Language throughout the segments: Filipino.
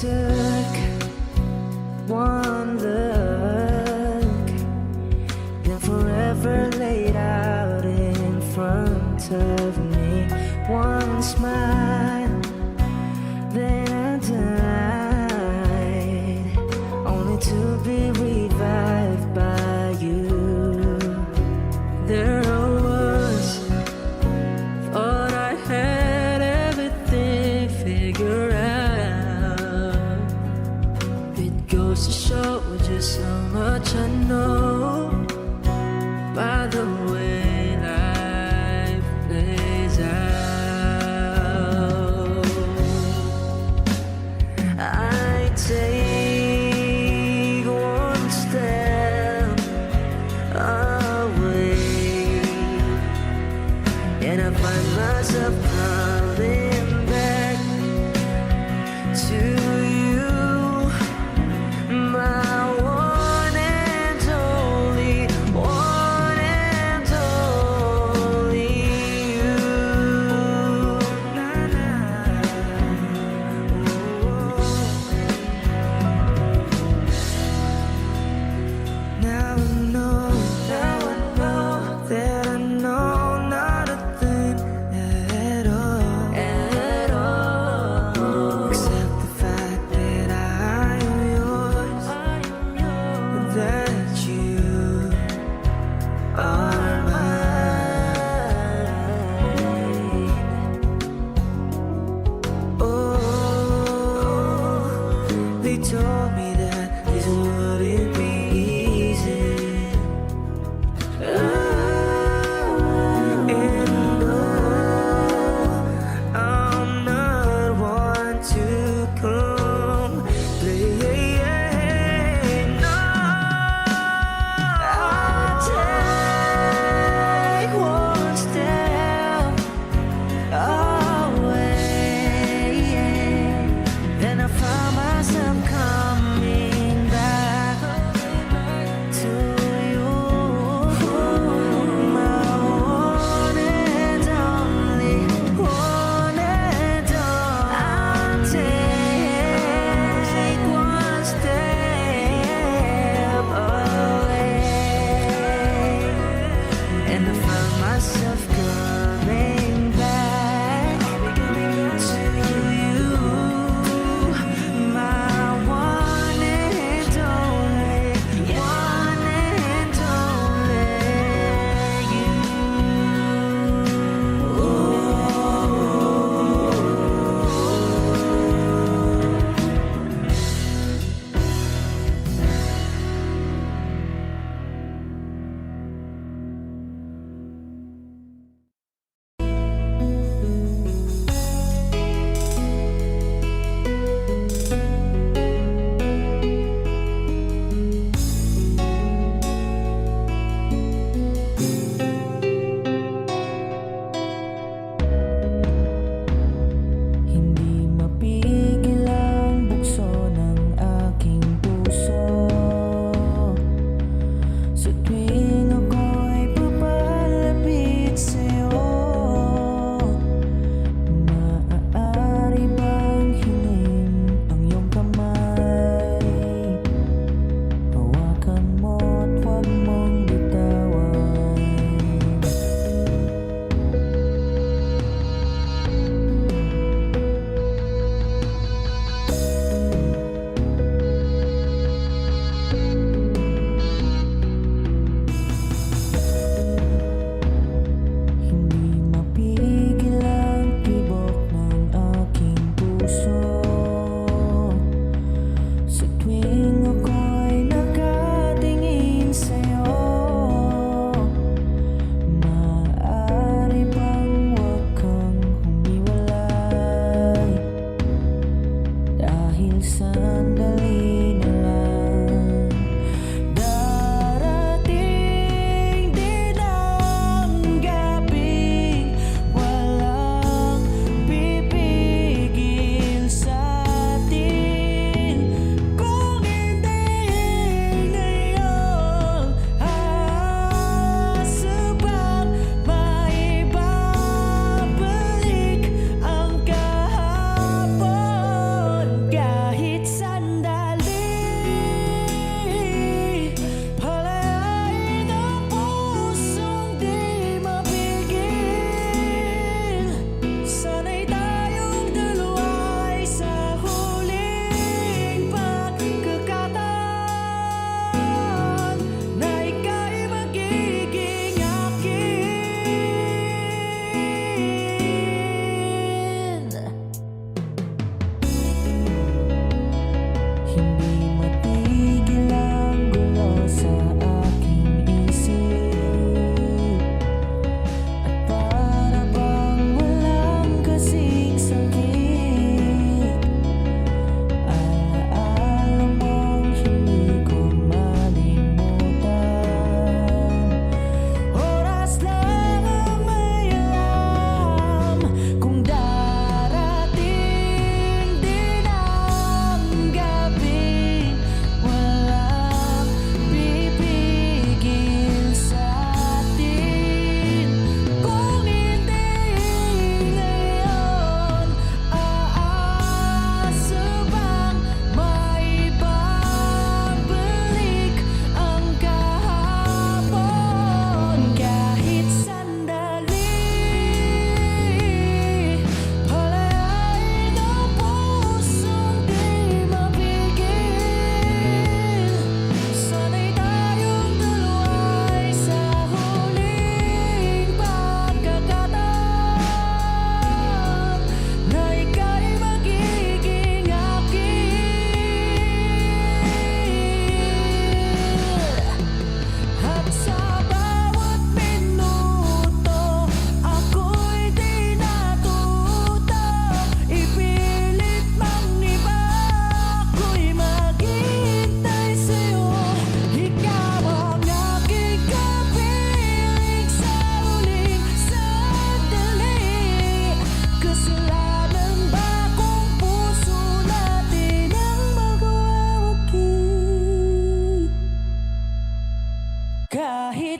took one look, then forever laid out in front of me. One smile, then I died, only to be revived by you. There I was, thought I had everything figured out. It goes to show just how much I know by the way life plays out. I take one step away, and I find myself coming back to you, my one and only, one and only.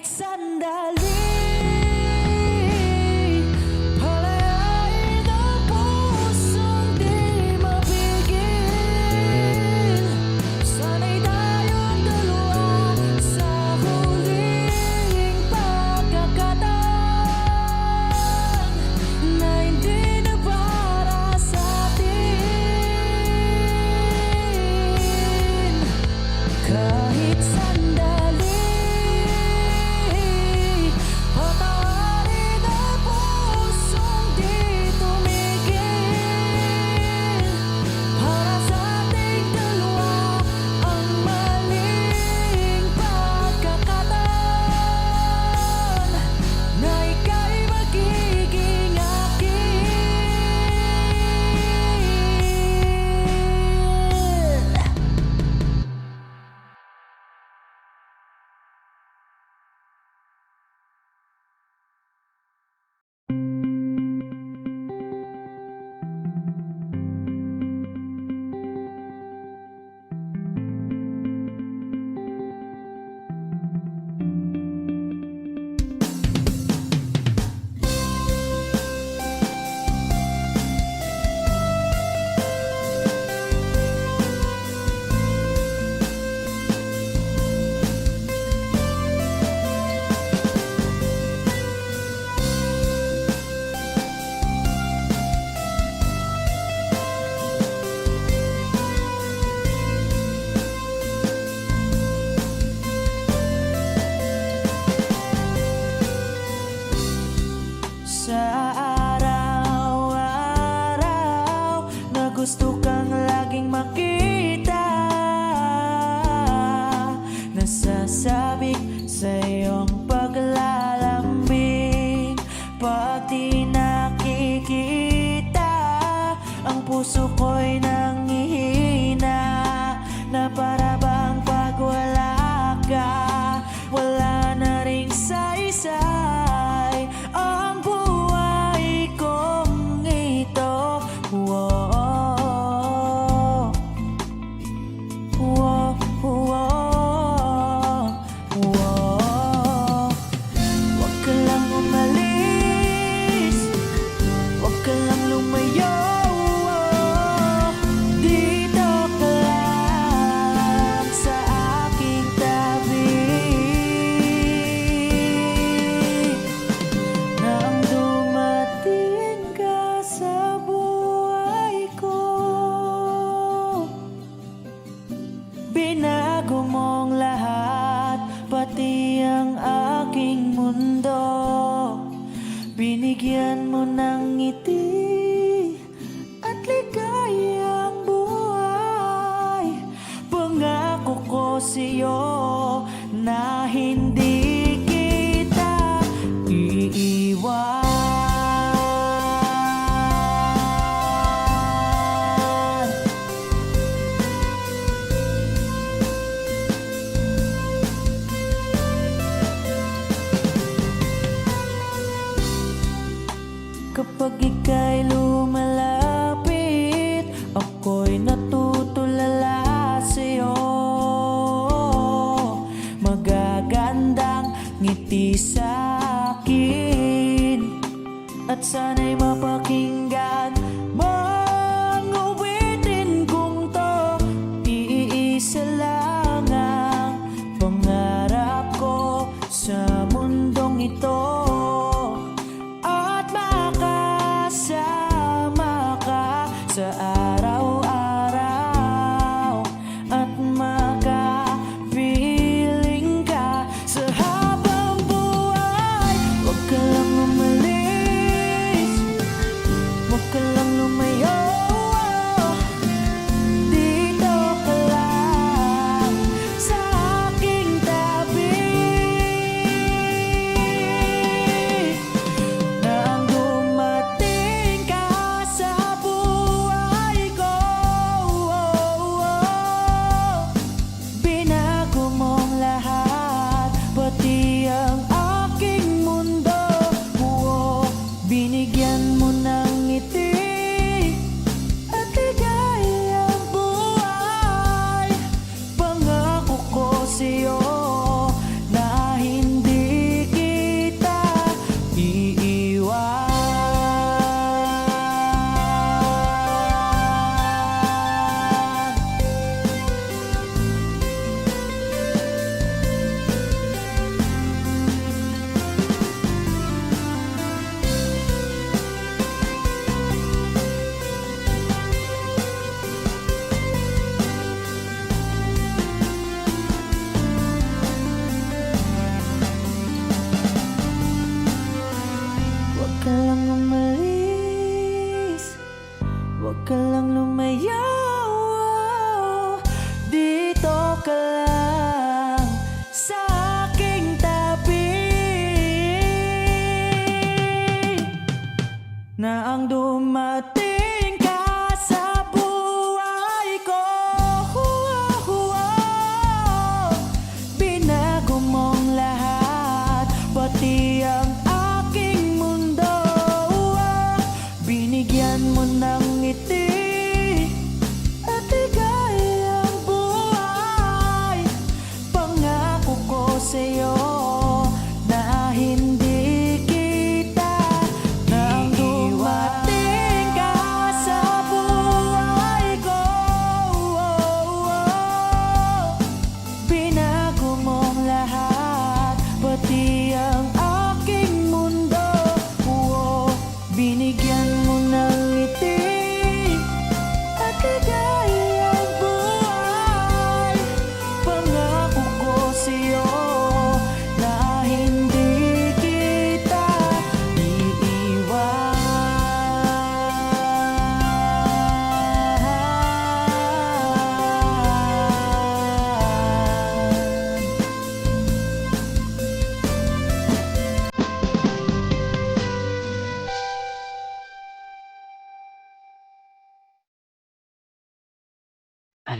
kahit sandali. Palayain ang pusong di mapigil. Sana'y tayong dalawa sa huling pagkakataon na hindi na para sa atin. Kahit sandali, patawarin ang pusong di tumigil. Para sa ating dalawa ang maling pagkakataon na ika'y magiging akin. Sa araw-araw na gusto kang laging makita, nasasabik sa iyong paglalambing. Pag di nakikita, ang puso ko'y nangihina, na para bang pag wala ka, wala na ring saysay ang buhay kong ito. Whoa, whoa, whoa, whoa. Huwag ka lang umalis, huwag ka lang lumayo. Dito ka lang sa aking tabi. Nang dumating ka sa buhay ko, binago mong lahat, pati ang aking mundo. Binigyan mo ng ngiti at ligayang buhay. Pangako ko sa'yo na hindi kita iiwan. Kapag ika'y lumalapit, ako'y natutulala sa'yo. Magagandang ngiti sa'kin, at sana'y mapakinggan mga awitin kong to. Iisa lang ang pangarap ko sa mundong ito, at makasama ka sa araw-araw, at makapiling ka sa habang buhay. Huwag ka lang umalis, huwag ka lang lumayo. Dito ka lang sa aking tabi. Nang dumating ka sa buhay ko, binago mong lahat, pati ang aking mundo. Binigyan mo ng ngiti at ligayang buhay. Pangako ko sa'yo na hindi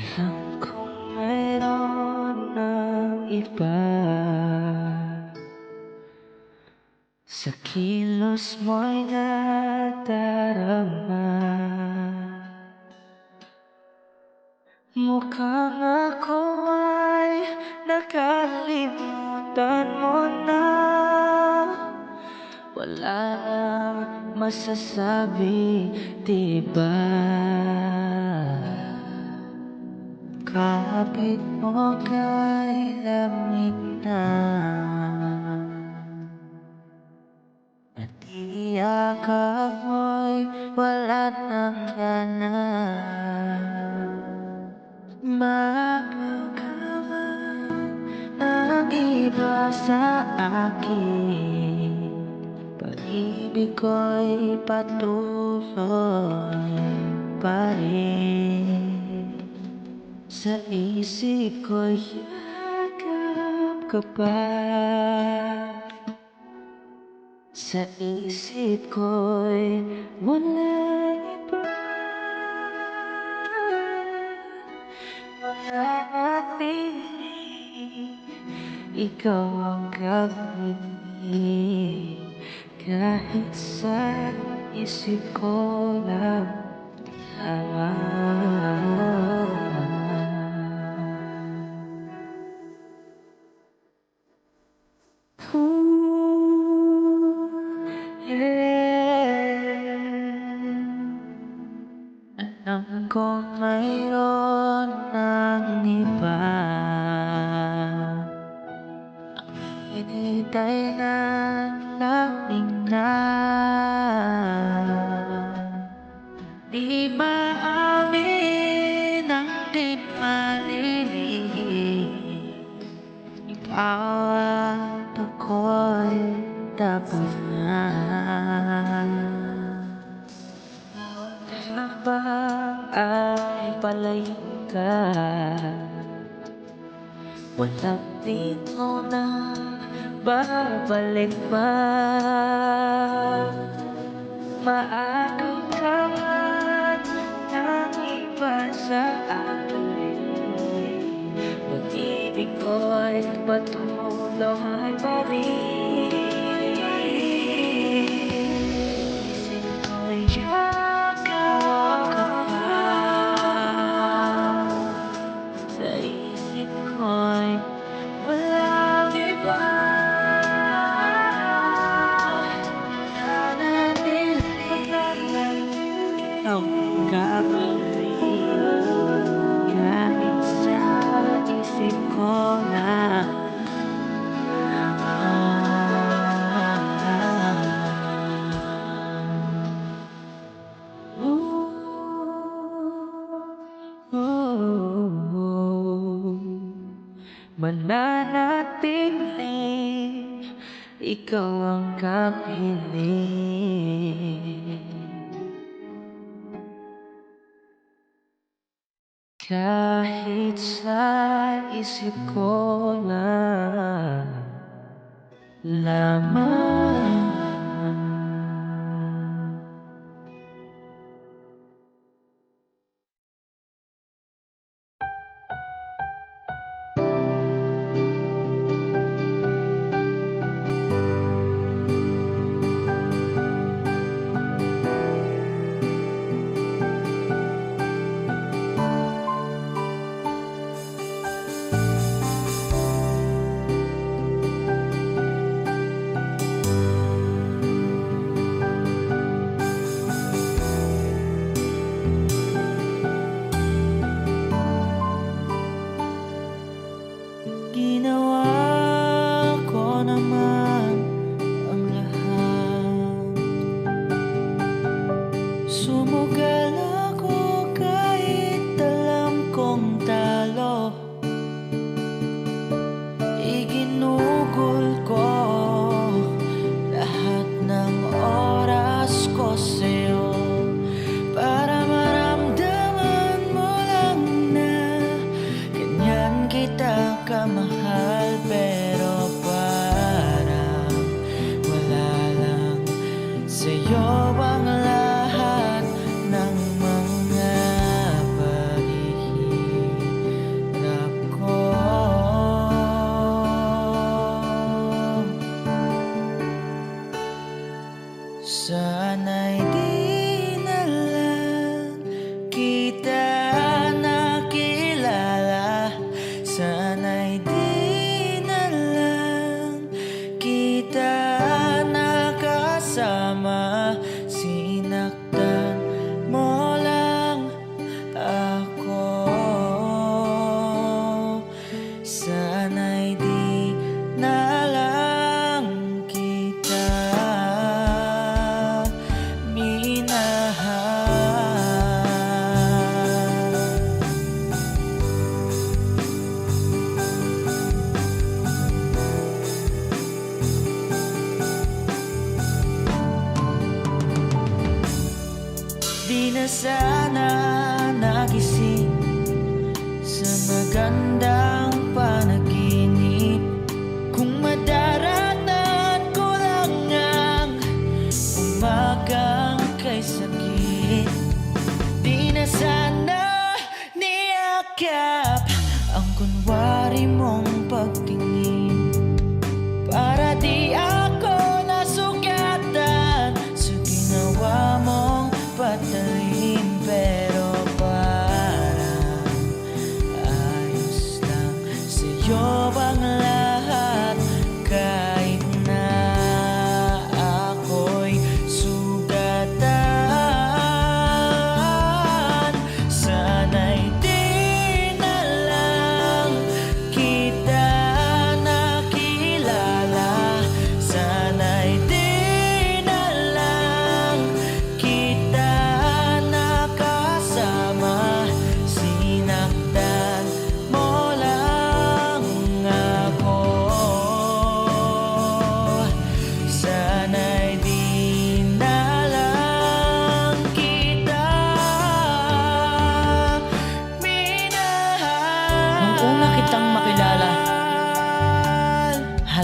Alam kong mayroon ng iba sa kilos mo'y nadarama. Mukhang ako ay nakalimutan mo na. Wala nang masasabi, diba? Kapit mo kay lamig na at iyakap mo'y wala nang gana. Magkakamang ng iba sa akin, pag-ibig ko'y patuloy pa rin. Sa isip ko'y yakap ka pa. Sa isip ko'y walang iba. Wala napiling ikaw ang gagawin. Kahit sa isip ko lang alam kong mayroon ng iba. Ang hinihintay ng lamig na. Di maamin ang di maliliit. Bawat ako'y dapat na. Na bang ay palayo ka? Walang dito na babalik pa. Maagaw ka man ng iba sa akin, pag-ibig ko'y patuloy pa rin. Isip ko'y yakap ka pa. Sa isip ko'y walang iba. Ang gagawin kahit sa isip ko na. Mananatiling ikaw ang kapiling. Kahit sa isip ko lamang. Ginawa ko naman ang lahat. Sumugal ako kahit alam kong talo. Iginugol ko lahat ng oras ko sa'yo para maramdaman mo lang na ganyan kita kamahal. Pero parang wala lang sa'yo ang lahat ng mga paligid.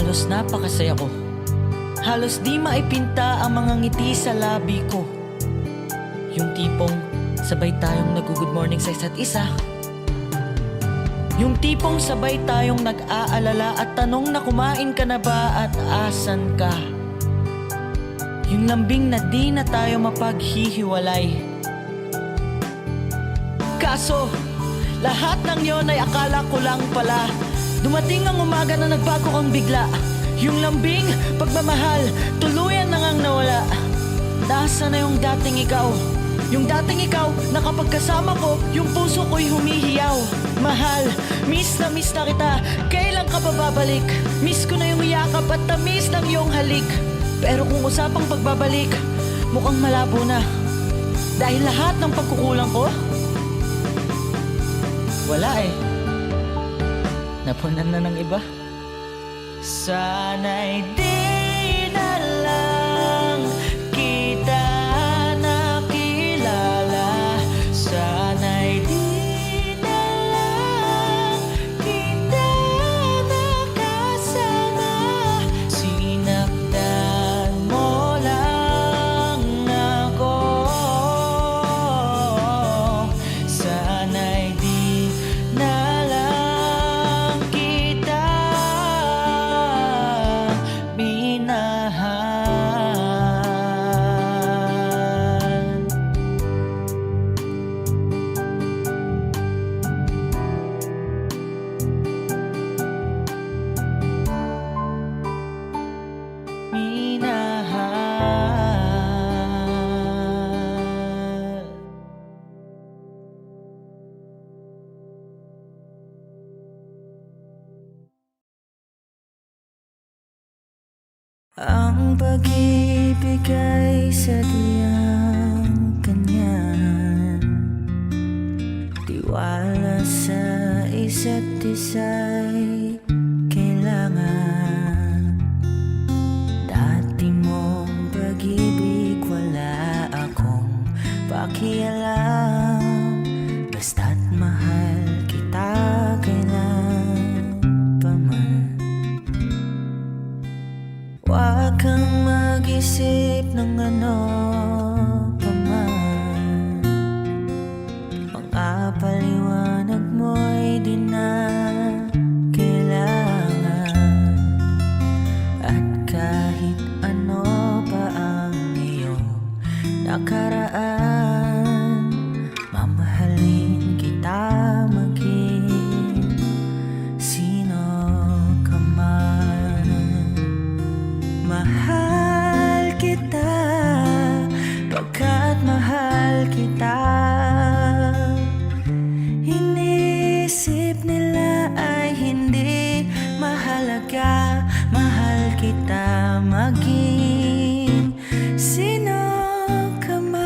Halos napakasaya ko. Halos di maipinta ang mga ngiti sa labi ko. Yung tipong sabay tayong nag-good morning sa isa't isa. Yung tipong sabay tayong nag-aalala at tanong na kumain ka na ba at asan ka. Yung lambing na di na tayo mapaghihiwalay. Kaso, lahat ng yon ay akala ko lang pala. Dumating ang umaga na nagbago kang bigla. Yung lambing, pagmamahal, tuluyan na ngang nawala. Nasa na yung dating ikaw? Yung dating ikaw na kapag kasama ko, yung puso ko'y humihiyaw. Mahal, miss na kita. Kailan ka ba babalik? Miss ko na yung yakap at tamis ng iyong halik. Pero kung usapang pagbabalik, mukhang malabo na. Dahil lahat ng pagkukulang ko, wala eh. Napunan na ng iba. Sana'y di na lang kita nakilala. Sana'y di na lang kita nakasama. Sinaktan mo lang ako. Sana'y di na lang kita minahal. Minahal. Ang pag-ibig ay sadyang ganyan. Tiwala sa isa't isa'y kailangan. Dati mong pag-ibig wala akong pakialam. Basta't mahal kita kailan pa man. Huwag kang mag-isip ng ano pa man. Mga paliwanag mo'y di na kailangan. At kahit ano pa ang iyong nakaraan, mamahalin kita maging sino ka man. Mahal kita, pagkat mahal kita. Inisip nila ay hindi mahalaga. Mahal kita maging sino ka man.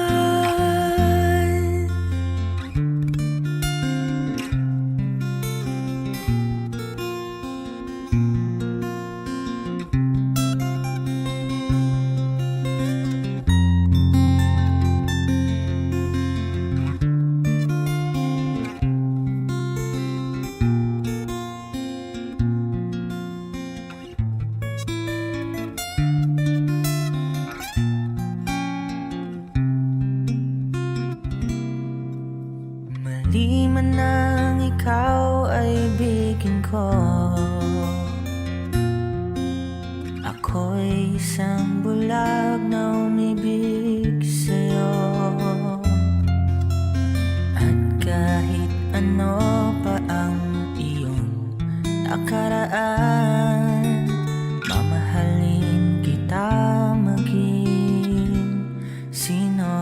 Mali man ang ikaw ay ibigin ko. Ako'y isang bulag na umibig sa'yo. At kahit ano pa ang iyong nakaraan, mamahalin kita maging sino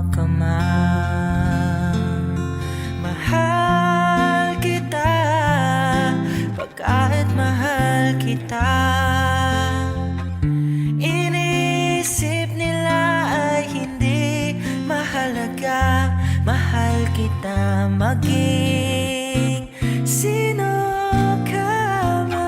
ka man. Mahal kita, pagkat mahal kita. Inisip nila ay hindi mahalaga. Mahal kita maging sino ka man.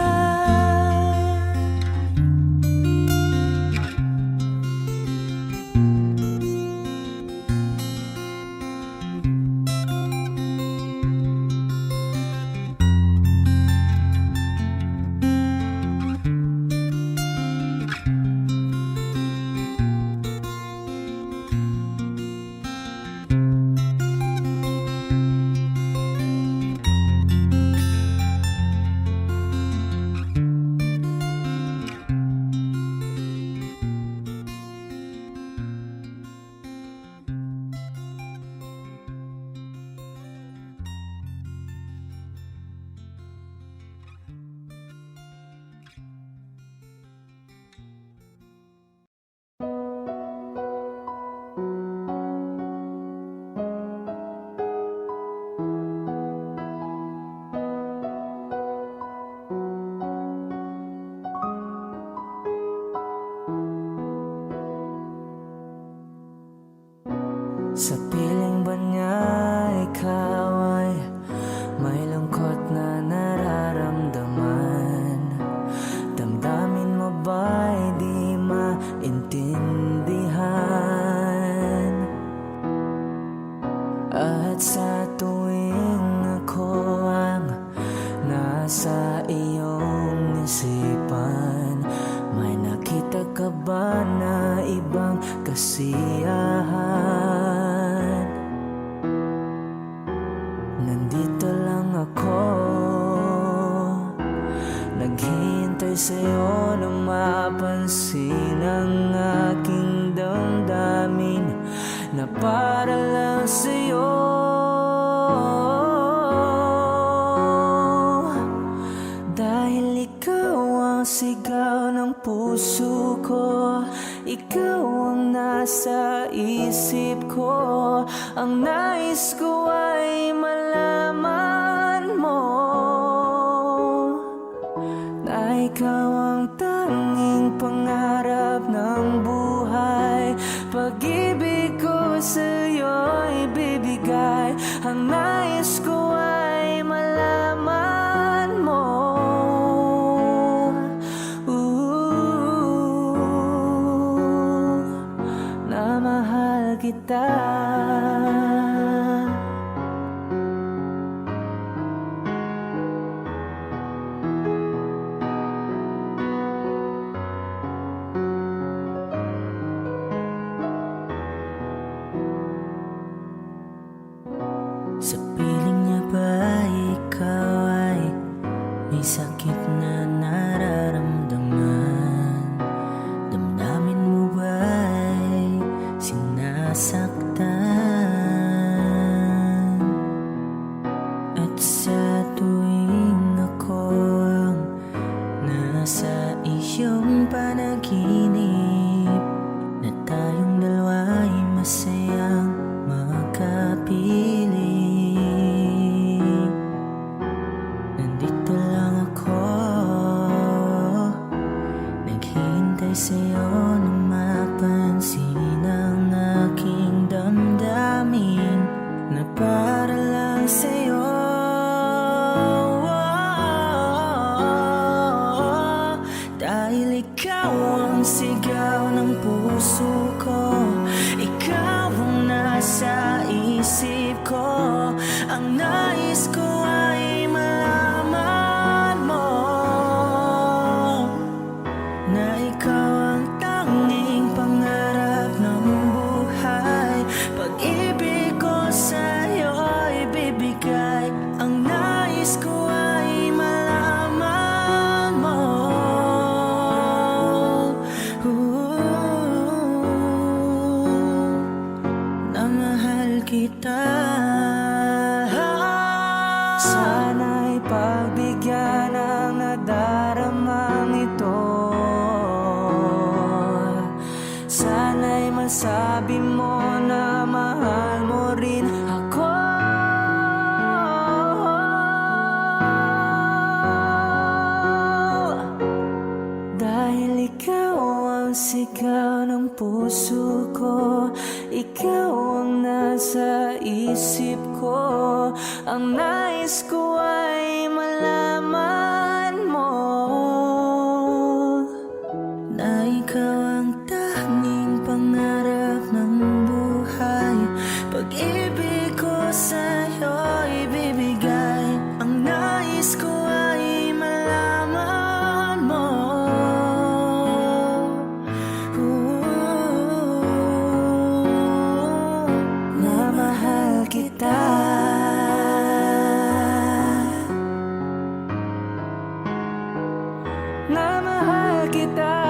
Sa piling ba niya ikaw ay may lungkot na nararamdaman? Damdamin mo ba'y di maintindihan? At sa tuwing ako ang nasa iyong isipan, may nakita ka ba na ibang kasiyahan? Nandito lang ako, naghihintay sa'yo na mapansin ang aking damdamin na para lang sa'yo. Dahil ikaw ang sigaw ng puso ko, ikaw ang nasa isip ko. Ang nais ko ay malaman mo na ikaw ang tanging pangarap ng buhay. Pag-ibig ko sa'yo'y bibigay. Ang nais ko ay malaman mo na mahal kita. Sa piling niya ba ikaw ay may sakit na nararamdaman? Damdamin mo ba'y sinasaktan? At sa tuwing ako ang nasa iyong panaginip, na tayong dalawa'y masayang magkapiling, nandito lang ako, naghihintay sa'yo na mapansin ang aking damdamin na para lang sa'yo. Dahil ikaw ang sigaw ng puso ko, ikaw ang nasa isip ko. Ang nais ko ay malaman mo na ikaw ang tanging pangarap ng buhay. Pag-ibig ko sa'yo'y bibigay. Ang nais ko ay malaman mo na mahal kita. Sana'y pagbigyan ang nadaramang ito. Sana'y masabi mo na mahal mo rin ako. Dahil ikaw ang sigaw ng puso ko, ikaw ang nasa isip ko. Ang nais ko ay malaman mo na ikaw ang tanging pangarap ng buhay. Pag-ibig ko sa'yo'y bibigay. Ang nais ko ay malaman mo na mahal kita. Na mahal kita.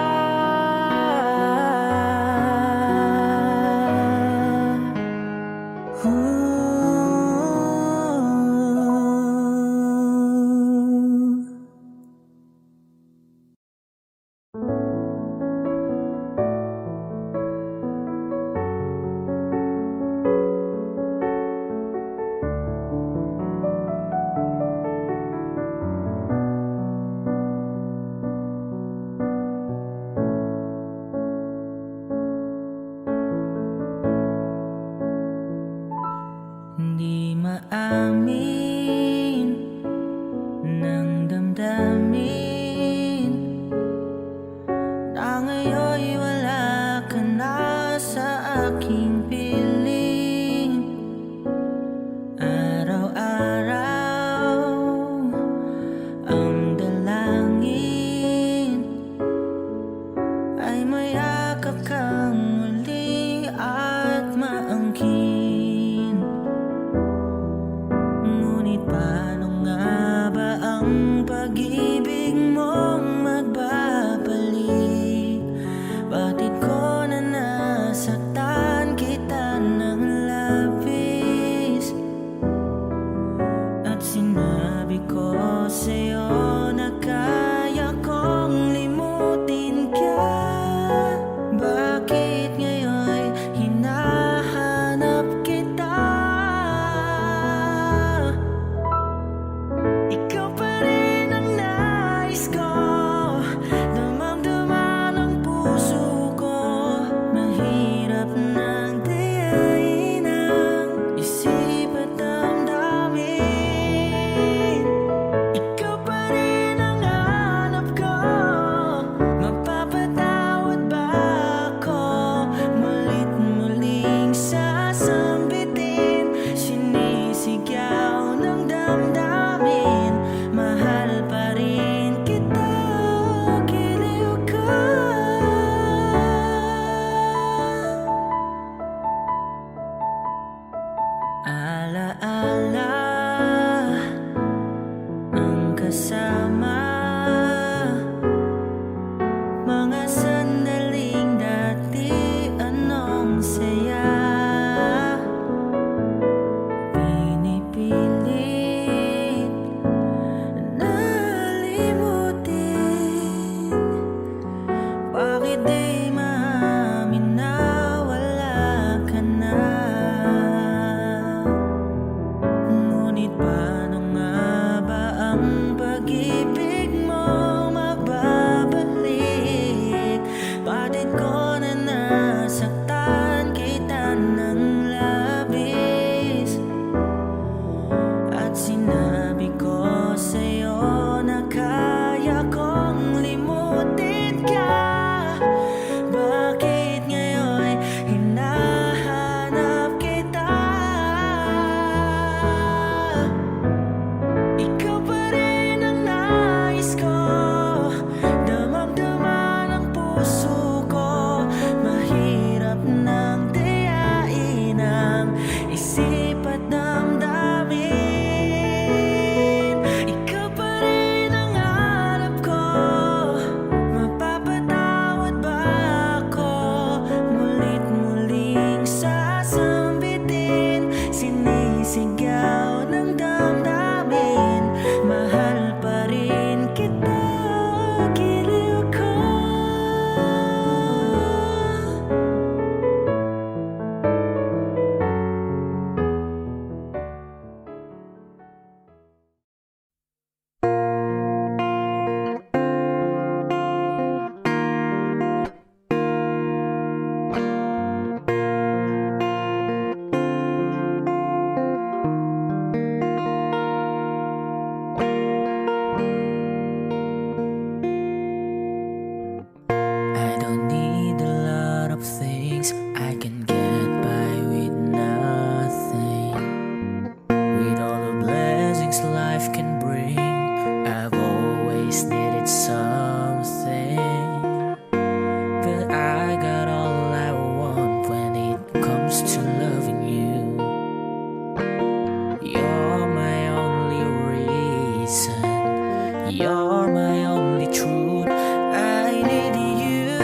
my only truth. I need you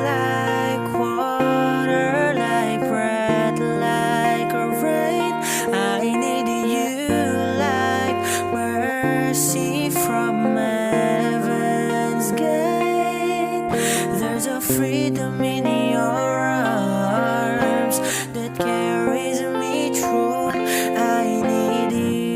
like water, like breath, like a rain. I need you like mercy from heaven's gate. There's a freedom in your arms that carries me through. I need you.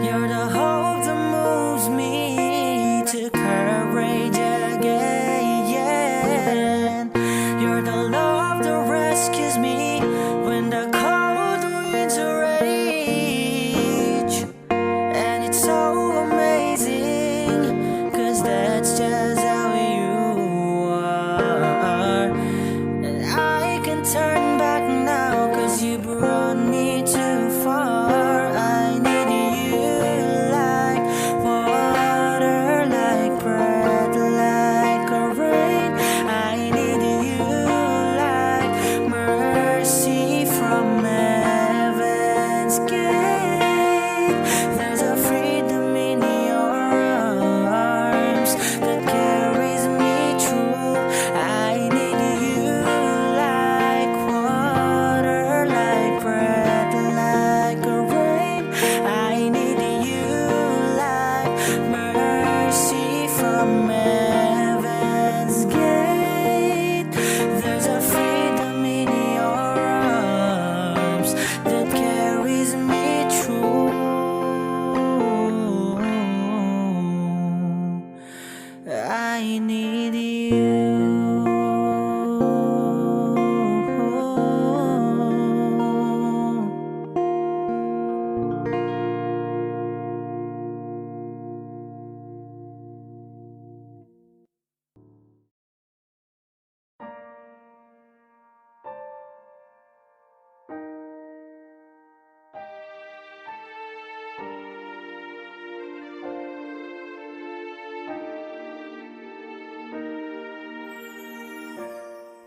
You're the hope that moves me to courage again. You're the love that rescues me when the cold winds rage. And it's so amazing, 'cause that's just how you are. And I can turn back now, 'cause you brought me too far. I need you like water, like breath, like a rain. I need you like mercy from heaven's gate. There's a freedom in your arms that carries me through. I need you like water, like breath, like a rain. I need you like mercy from heaven's gate. There's a freedom in your arms that carries me through. I need you.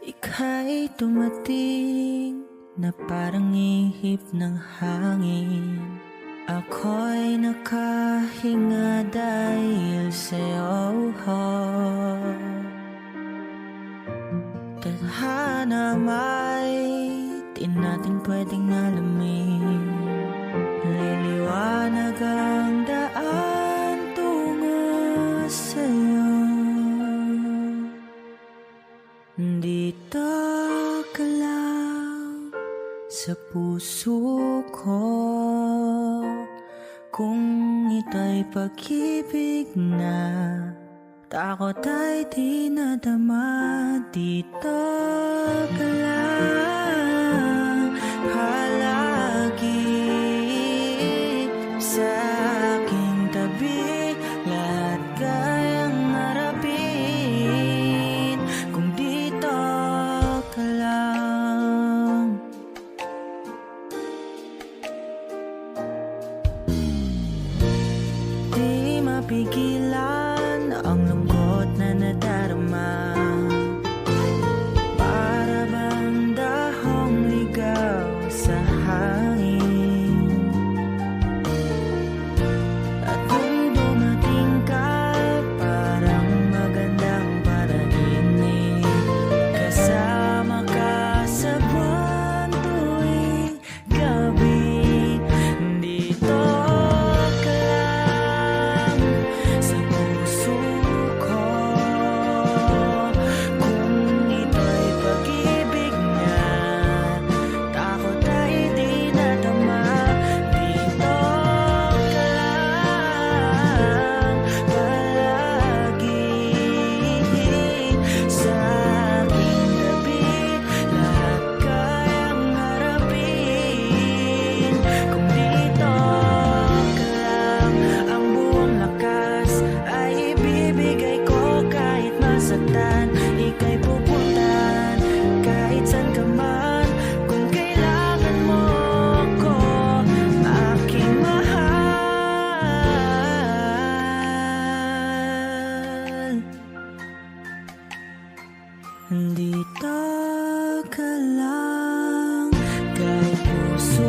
Ika'y dumating na parang ihip ng hangin. Ako'y nakahinga dahil sa'yo. Tadhana may di natin pwedeng alamin. Liliwanag ang daan tungo sa'yo. Dito ka lang sa puso ko, kung ito'y pag-ibig na takot ay di nadama. Dito ka lang palagi sa aking tabi. Lahat kayang harapin kung dito ka lang. Di mapigilan ang lungkot na nadarama. Para bang dahong ligaw sa hangin. Andito ka lang, kahit puso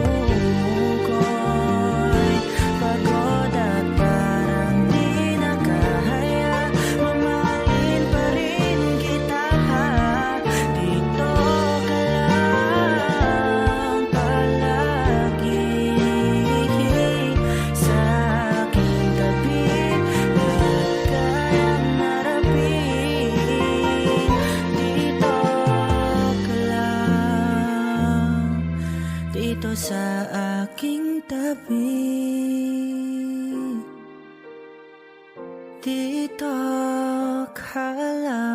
ko'y pagod at parang di nakahaya. Mamahalin pa rin kita, dito ka lang palagi sa aking tabi. Lahat kayang harapin, dito ka lang, dito sa aking tabi. Dito ka lang.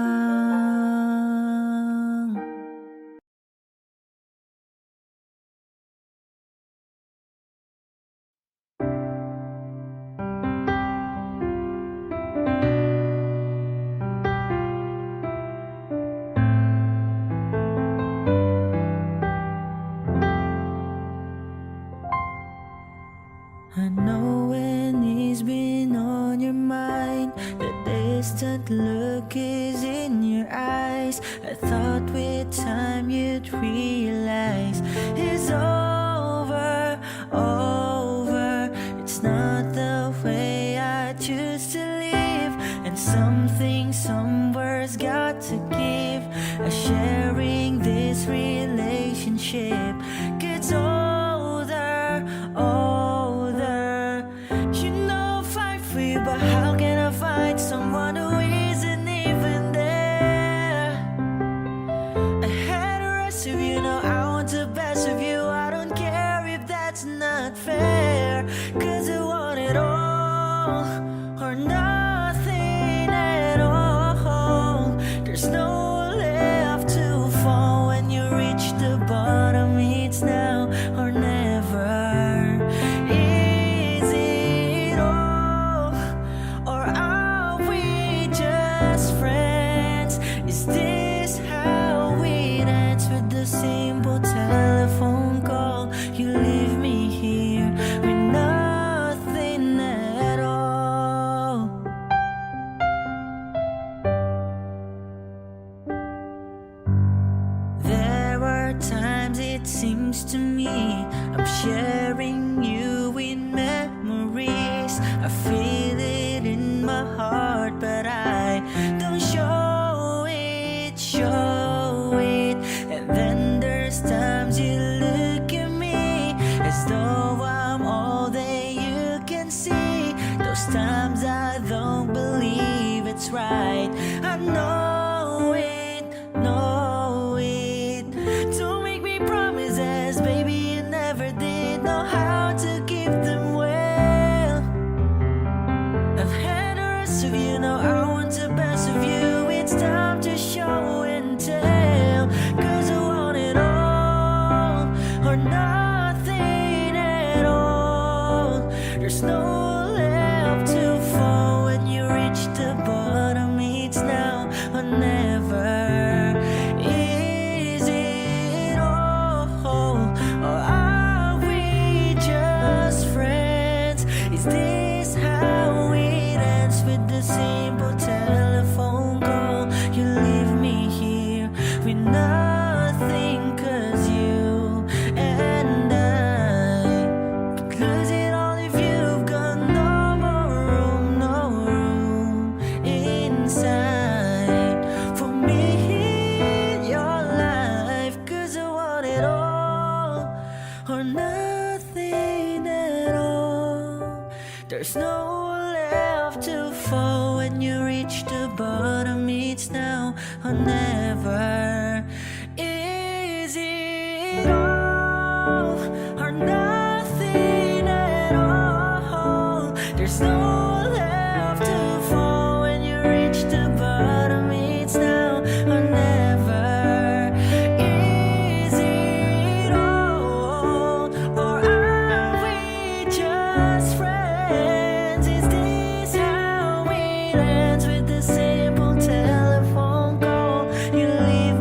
I know when it's been on your mind, the distant look is in your eyes. I thought with time you'd realize it's over, over. It's not the way I choose to live, and something somewhere's got to give. Sharing this relationship gets older, older. You know, fight for you, but how can I find someone who isn't even there? I had the rest of you, now I want the best of you. I don't care if that's not fair, 'cause I want it all or nothing at all. There's no left to fall when you reach the bottom. It's now or never. Is it all, or are we just friends? Is this how it ends with the simple telephone call? You leave me here with nothing at all. There are times it seems to me I'm sharing you in memories. I feel it in my heart, but I don't show it, show it. And then there's times you look at me as though I'm all that you can see. Those times I don't believe it's right. I know it, know it. Don't make me promises, baby, you never did know how to keep them well. I've had the rest of you, now I want the best of you. It's time to show and tell, 'cause I want it all or nothing at all. There's no left to fall when you reach the bottom. It's now or never. Is it all, or are we just friends? Is this how it ends with the simple telephone call? You leave me here with nothing, 'cause you and I could lose it all if you've got no more room, no room inside for me in your life. 'Cause I want it all or nothing at all. There's no left to fall when you reach the bottom. It's now or never. Is it all or nothing at all? There's no left to fall when you reach the bottom. It's now or never. Is it all, or are we just friends? Is this how it ends with the simple telephone call? You leave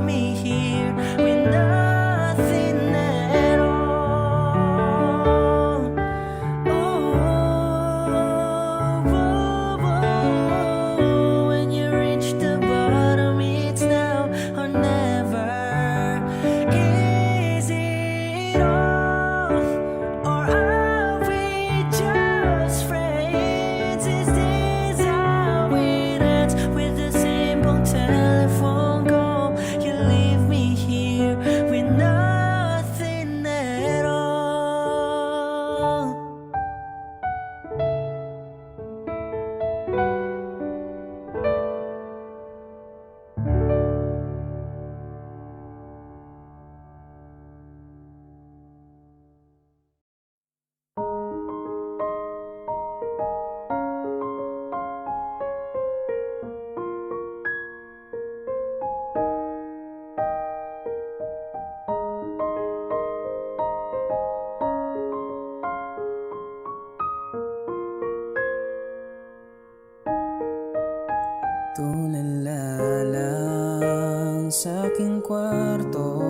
Tulala lang sa aking kwarto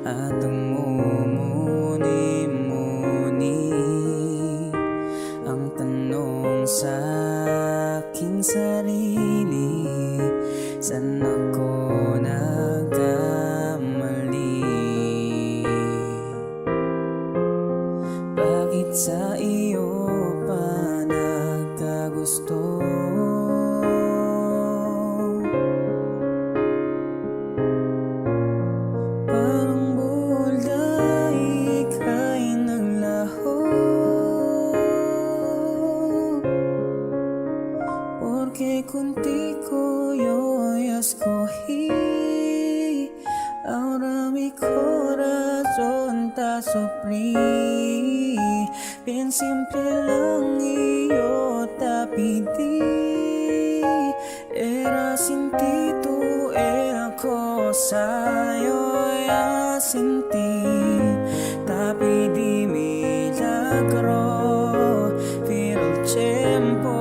at umumuni-muni ang tanong sa aking sarili, saan ako nagkamali? Bakit sa iyo pa nagkagusto? Parang bulay ika'y naglaho, porque contigo yo escogí. Ahora mi corazón te sufrí. Bien simple lang iyo te pedí. Era sin ti tú el sa'yo ya sentí. Te pedí milagro, pero el tiempo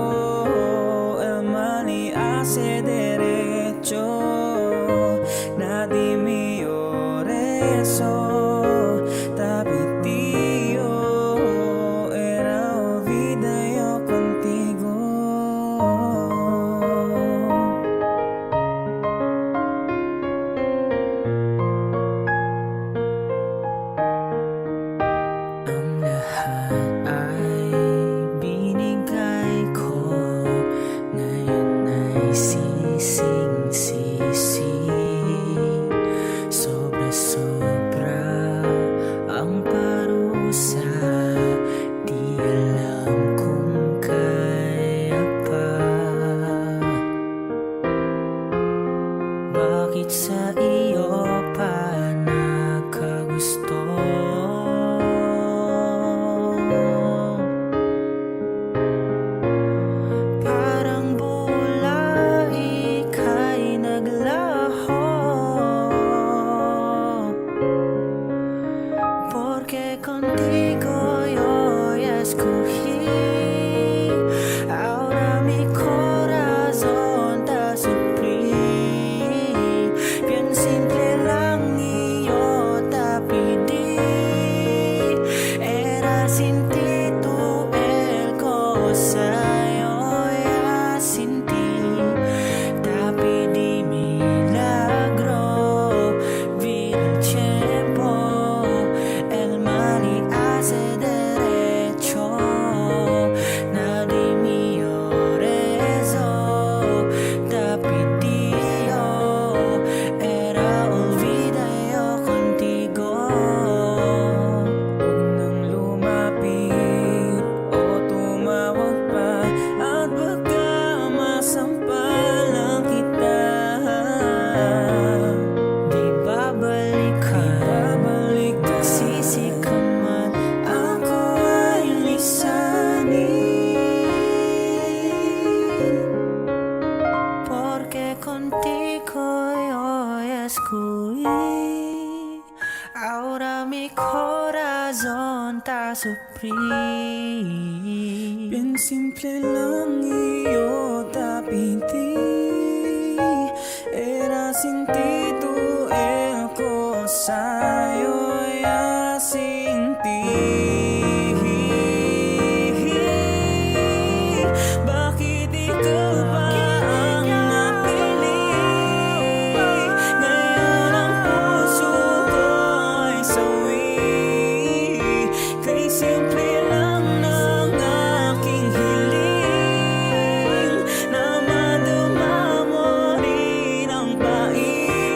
el mal y hace derecho. Nadie me eso, te pedí yo, era olvida yo contigo. Ang lahat ay binigay ko, ngayon ay sising-sisi. Sobra-sobra ang parusa, di alam kung kaya pa. Bakit sa iyo pa nagkagusto? Parang bulay ika'y naglaho, porque contigo yo escogí. Ahora mi corazón te sufrí. Bien simple lang y yo te pedí. Era sin ti tú el cosa yo ya sentí. Te pedí milagro, vi el tiempo, el mal y hace derecho. Nadie mío rezó, te pedí yo, era olvida yo contigo. Huwag nang lumapit o tumawag pa, at baka masampalan kita. Di babalik ka, magsisi ka man, ako ay lisanin. Porque contigo yo escogí. Ahora mi corazón te sufrí. Bien simple lang iyo te pedí. Era sin ti tú el cosa yo ya sentí. Bakit ikaw pa ang napili? Ngayon ang puso ko ay sawi. Kay simple lang ng aking hiling, na madama mo rin ang pait.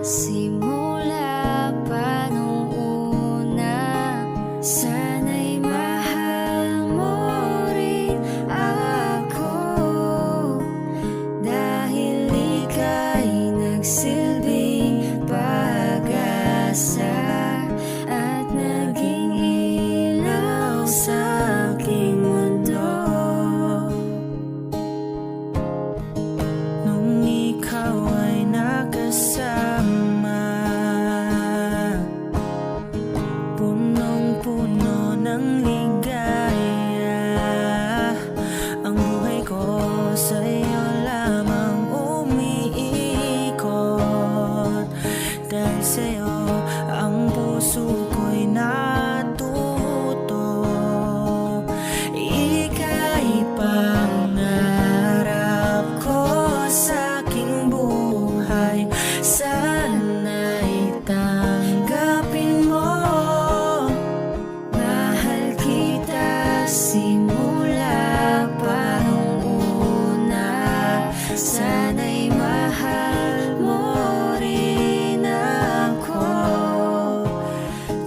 simula pa nung una. Sana'y mahal mo rin ako, dahil ika'y nagsilbing pag-asa at naging ilaw sa aking mundo. Nung ikaw ay nakasama, punong-puno ng ligaya. Ang buhay ko sa'yo lamang umiikot, dahil sa'yo ang puso ko'y natuto. Ika'y pangarap ko sa aking buhay, sana'y tanggapin mo. Mahal kita simula pa nung una. Sana'y mahal mo rin ako,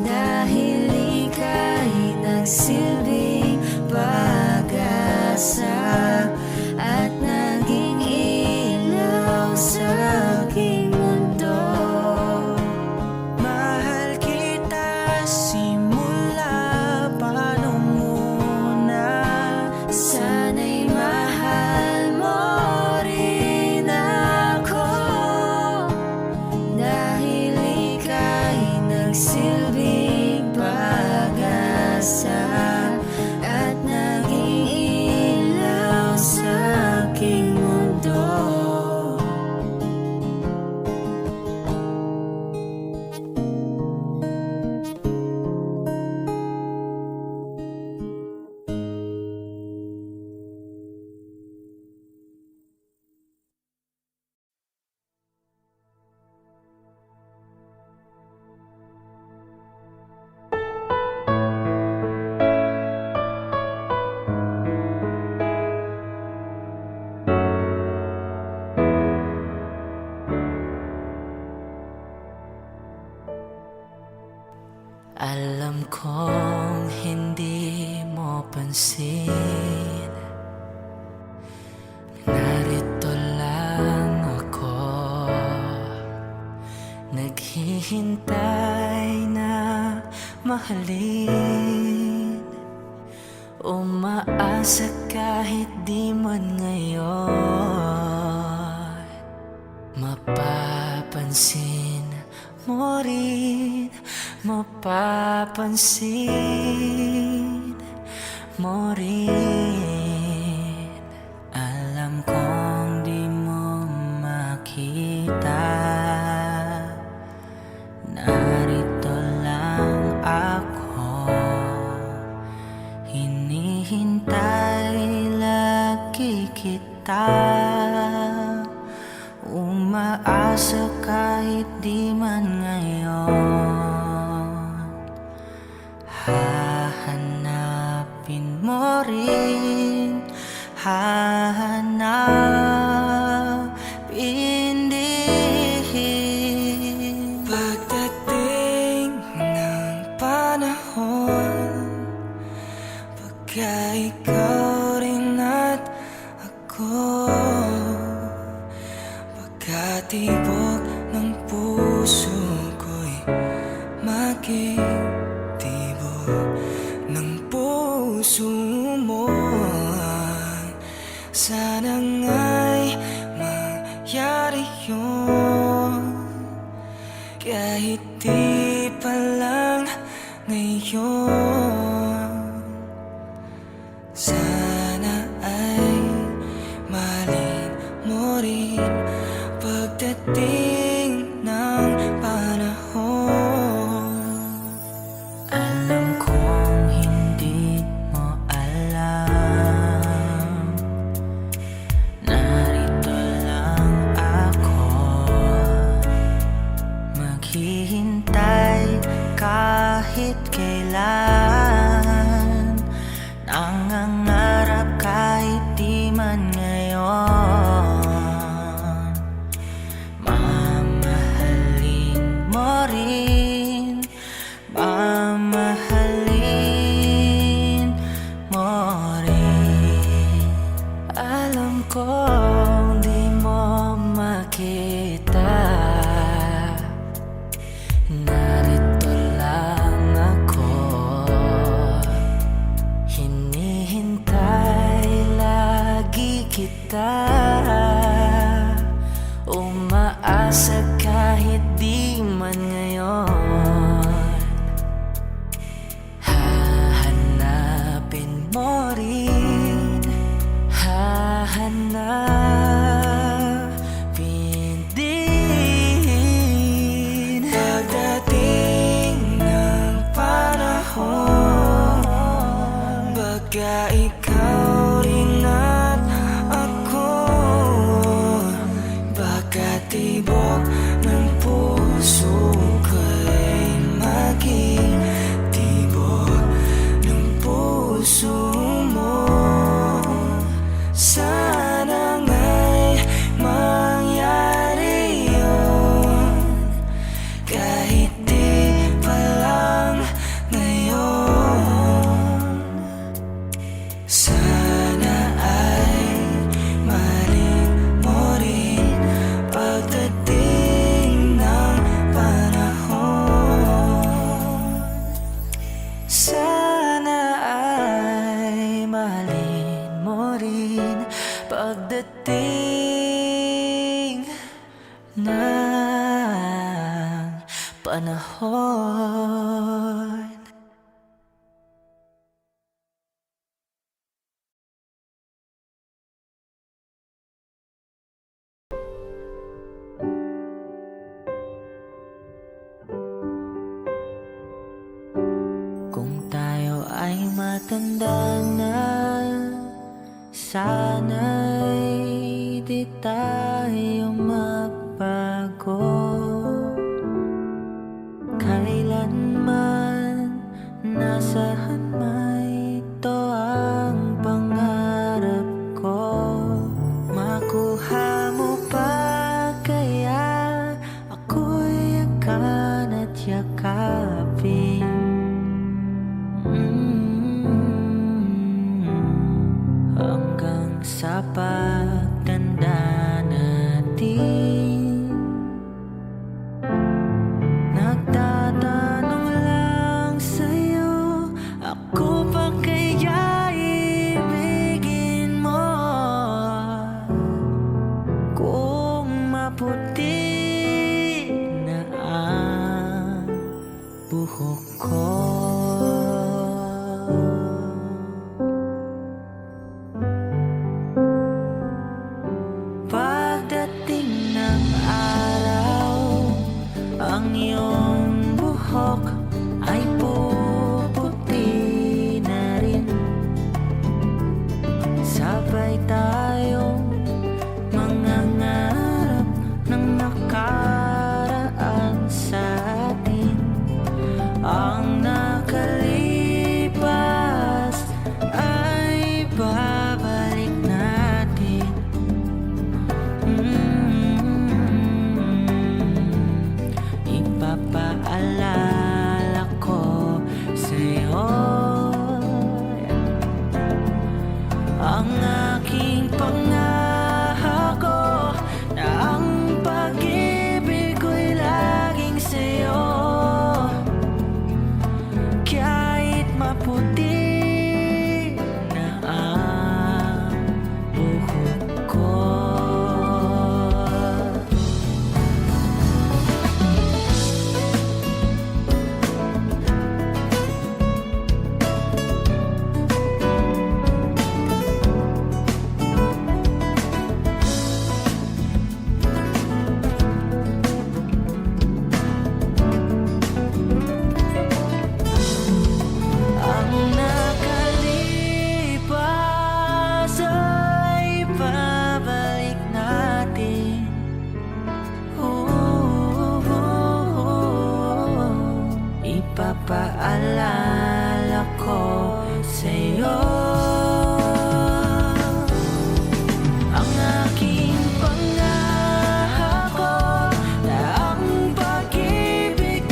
dahil ika'y nagsilbing pag-asa at naging ilaw sa aking mundo. Mahal kita simula pa nung una. Sana'y mahal mo rin ako, dahil ika'y nagsilbing pag-asa at naging ilaw sa aking mundo. Alam kong hindi mo pansin, narito lang ako, naghihintay na mahalin, umaasa kahit di man ngayon. Mapapansin mo rin, mapapansin mo rin. Alam kong di mo makita, narito lang ako, hinihintay lagi kita, umaasa kahit di man ngayon. Hahanapin mo rin, hahanapin din. Pagdating ng panahon, pagka ikaw rin at ako, pagkatibok ng puso ko'y magtitibok ng puso mo. Sana nga'y mangyari yun, kahit di pa lang ngayon. Sana ay mahalin mo rin pagdating ng panahon. Alam kong hindi mo alam, narito lang ako, maghihintay kahit kailan, nangangarap kahit di man ngayon. Mamahalin rin, mamahalin mo rin. Alam kong di mo makita, narito lang ako, hinihintay lagi kita, umaasa kahit di man ngayon. Hahanapin mo rin, hahanapin din. Pagdating ng panahon, baka ikaw rin at ako, baka tibok ng puso ko'y maging tibok ng puso mo. Sana nga'y mangyari yun, kahit di pa lang ngayon. Sana ay mahalin mo rin pagdating ng panahon. Sana ay mahalin mo rin pagdating ng panahon. Kung tayo ay matanda na, sana'y di tayo magbago. Kailanman, nasaan may ito ang pangarap ko. Makuha mo pa kaya ako'y yakan at yakapin. Hanggang sa pagtanda natin, nagtatanong lang sa'yo, ako pa kaya ibigin mo? Kung maputi na ang buhok ko, pagdating ng araw, ang iyong buhok ay puputi na rin. Sabay tayong mangangarap ng nakaraan sa atin. Ang nakalipas ay babalik natin. Ipapaalala ko sa'yo ang aking pangako na ang pag-ibig ko'y laging sa'yo, kahit maputi na ang buhok ko. Ang nakalipas ay babalik natin. Ipapaalala ko sa'yo ang aking pangako na ang pag-ibig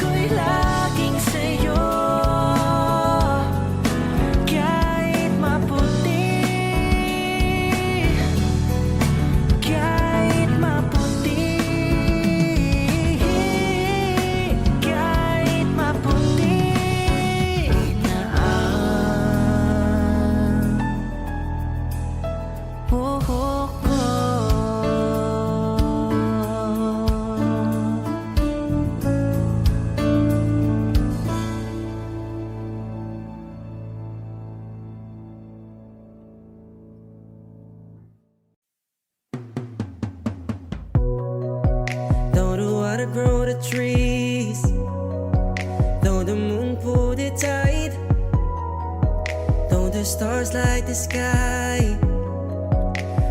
water grow the trees, though the moon pull the tide, though the stars light the sky,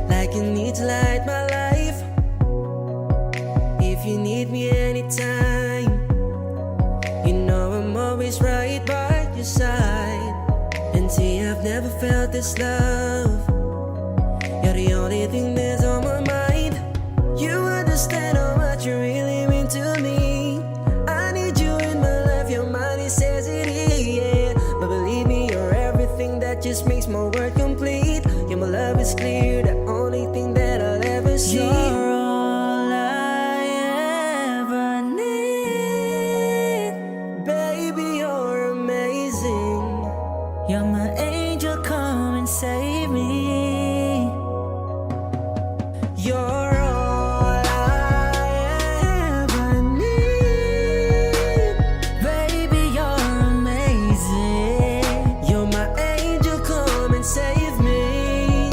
like you need to light my life. If you need me anytime, you know I'm always right by your side. And see, I've never felt this love. You're the only thing that's on my mind. You understand how much you really mean to me. I need you in my life, your money says it is, yeah. But believe me, you're everything that just makes my world complete. Yeah, my love is clear, the only thing that I'll ever see. You're all I ever need. Baby, you're amazing. You're my angel, come and save me. You're all I ever need. Baby, you're amazing. You're my angel, come and save me.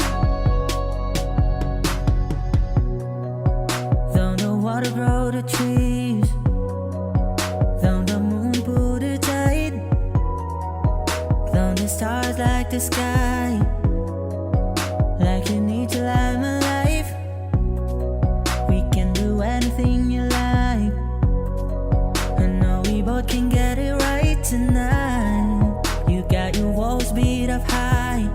Though the water grow the trees, though the moon pull the tide, though the stars like the sky, like you need to light my life. We can do anything you like. I know we both can get it right tonight. You got your walls beat up high.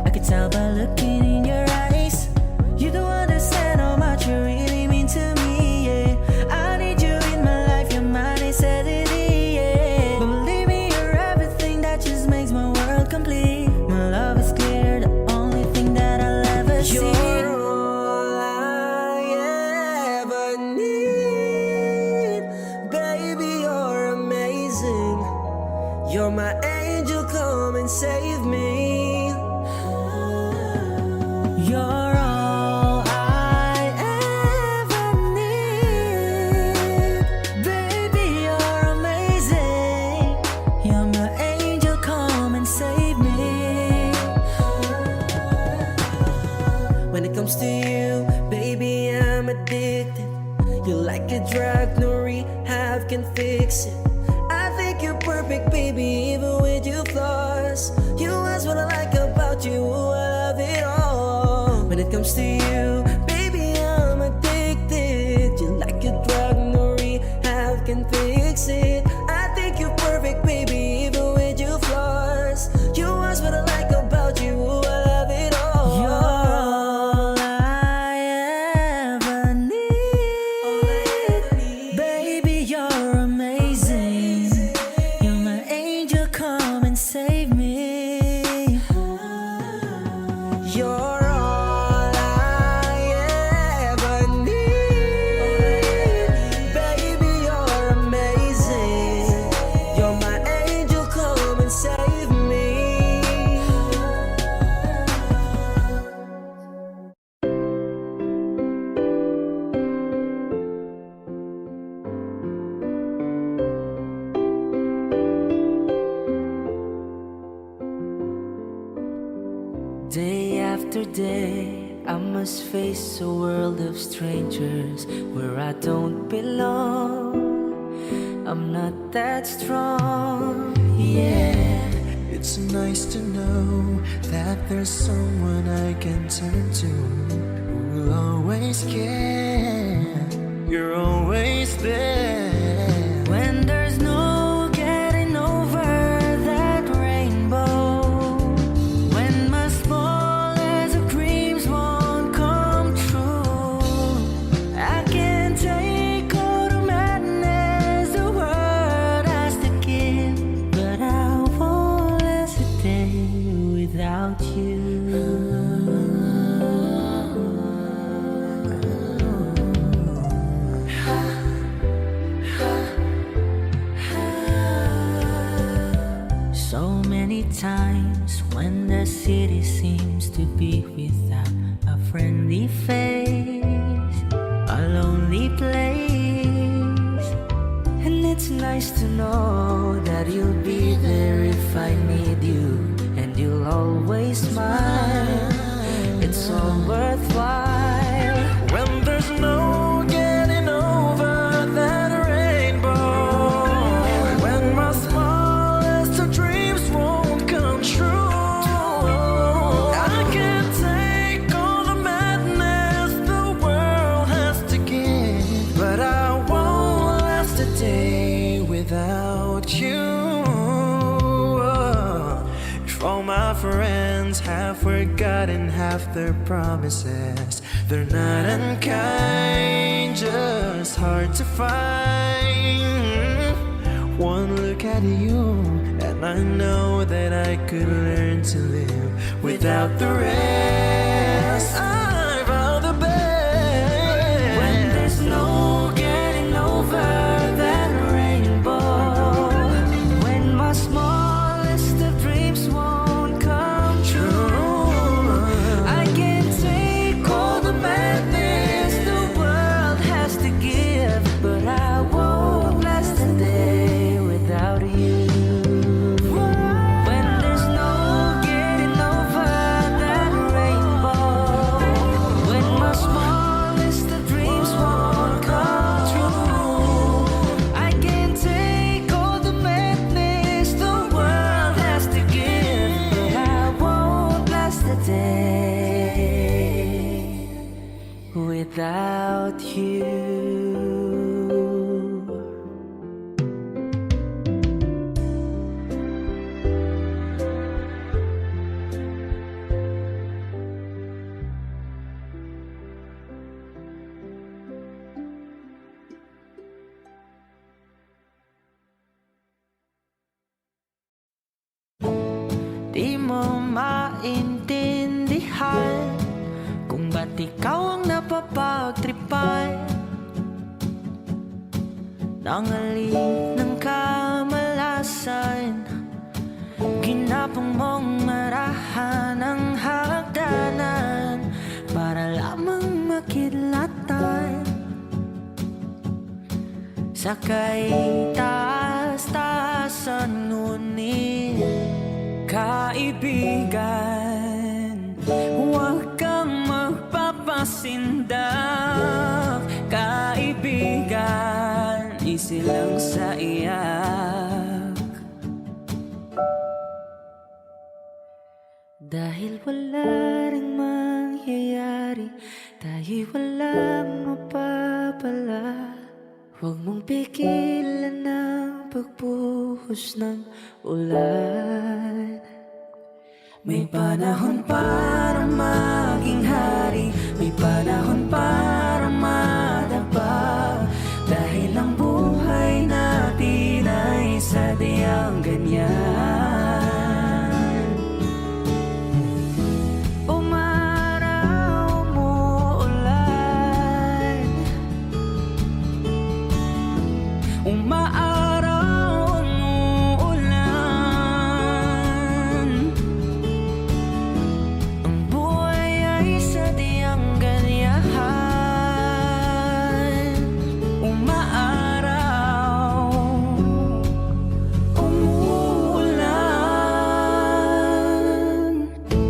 I could tell by looking in your eyes. You don't understand how much you really mean to me, yeah. I need you in my life, your money says it is, yeah. But believe me, you're everything that just makes my world complete. My love is clear, the only thing that I'll ever see. You're all I ever need. Baby, you're amazing. You're my angel, come and save me. You're all I ever need. Baby, you're amazing. You're my angel, come and save me. When it comes to you, baby, I'm addicted. You're like a drug, no rehab can fix it. I think you're perfect, baby, even with your flaws. You ask what I like about you, I love it all. When it comes to you, baby, I'm addicted. You're like a drug, no rehab can fix it. I think you're perfect, baby, even with your flaws. You ask what I like about you, I love it all. You're all I ever need. Baby, you're amazing. You're my angel, come and save me. You're all I ever need. Baby, you're amazing. You're my angel, come and save me. Day after day, I must face a world of strangers where I don't belong. I'm not that strong, yeah. It's nice to know that there's someone I can turn to who will always care. You're always there. When there's no getting over that rainbow, when my smallest of dreams won't come true, I can take all the madness the world has to give, but I won't last a day without you. So many times when the city seems to be without a friendly face, a lonely place, and it's nice to know that you'll be there if I need you, and you'll always smile. It's all worthwhile. When there's no getting over forgotten half their promises. They're not unkind, just hard to find. One look at you, and I know that I could learn to live without the rest. I found the best. When there's no getting over that rainbow, when my smallest of dreams won't come true, I can't take all the madness the world has to give, but I won't last a day without you. When there's no getting over that rainbow, when my smallest of dreams won't come true, I can't take all the madness the world has to give, but I won't last a day without you. Di mo maintindihan kung ba't ikaw ang napapagtripan ng alin ng kamalasan. Ginapang mong marahan ang hagdanan para lamang makidlatan. Sakay taas-taasan ngunit kaibigan, huwag kang magpapasindak. Kaibigan, isilang sa iyak. Dahil wala ring mangyayari, tayo'y walang mapapala. Huwag mong pigilan ang pagbuhos ng ulan. May panahon para maging hari, may panahon para madapa. Dahil ang buhay natin ay sadyang ganyan. Umaraw, umuulan, umaaraw, umuulan. Ang buhay ay sadyang ganyan. Umaaraw, umuulan.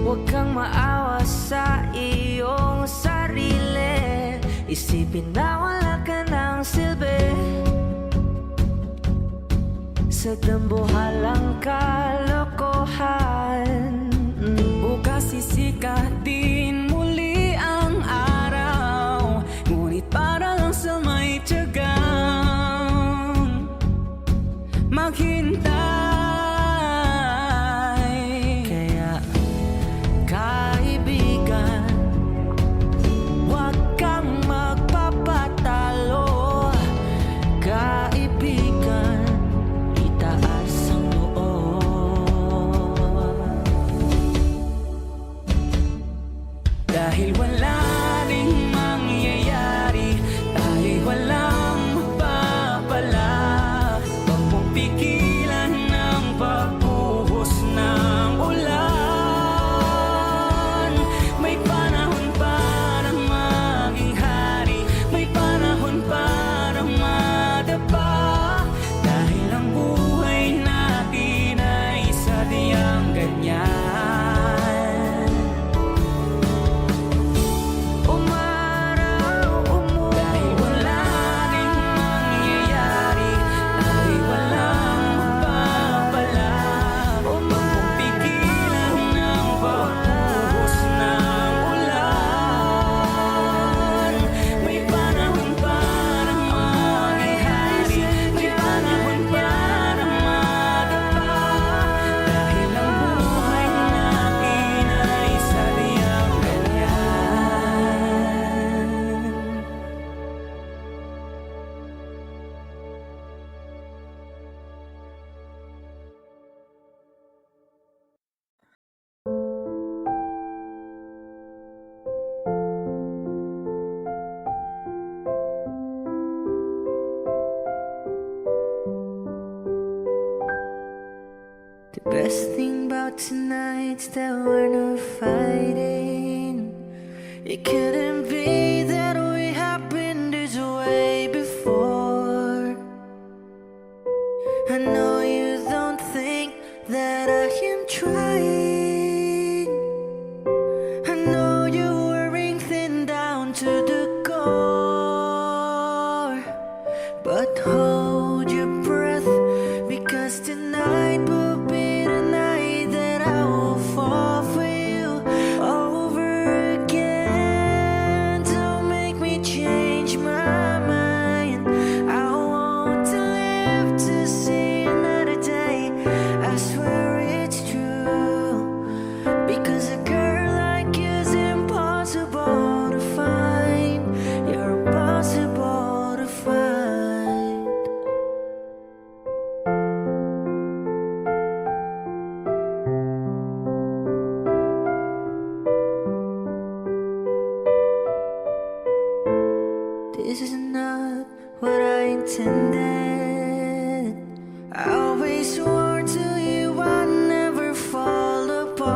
Huwag kang maawa sa iyong sarili, isipin na wala ka ng silbi. Sa dambuhalang kalokohan, bukas sisikatin muli ang araw, ngunit para lang sa may tiyagang maghintay. Kaya kaibigan, huwag kang magpapatalo. Kaibigan, itaas ang loob. Dahil wala ring mangyayari, tayo'y walang mapapala. Huwag mong pigilan Best thing about tonight's that we're not fighting. It couldn't be that we happened this way before. I know you don't think that I am trying. I know you're wearing thin down to the core. But hold your breath, because tonight will be the night that I will fall for you over again. Don't make me change my mind. I want to live to see another day. I swear it's true, because a girl like you's impossible to find. You're impossible to find. This is not what I intended. I always swore to you I'd never fall apart.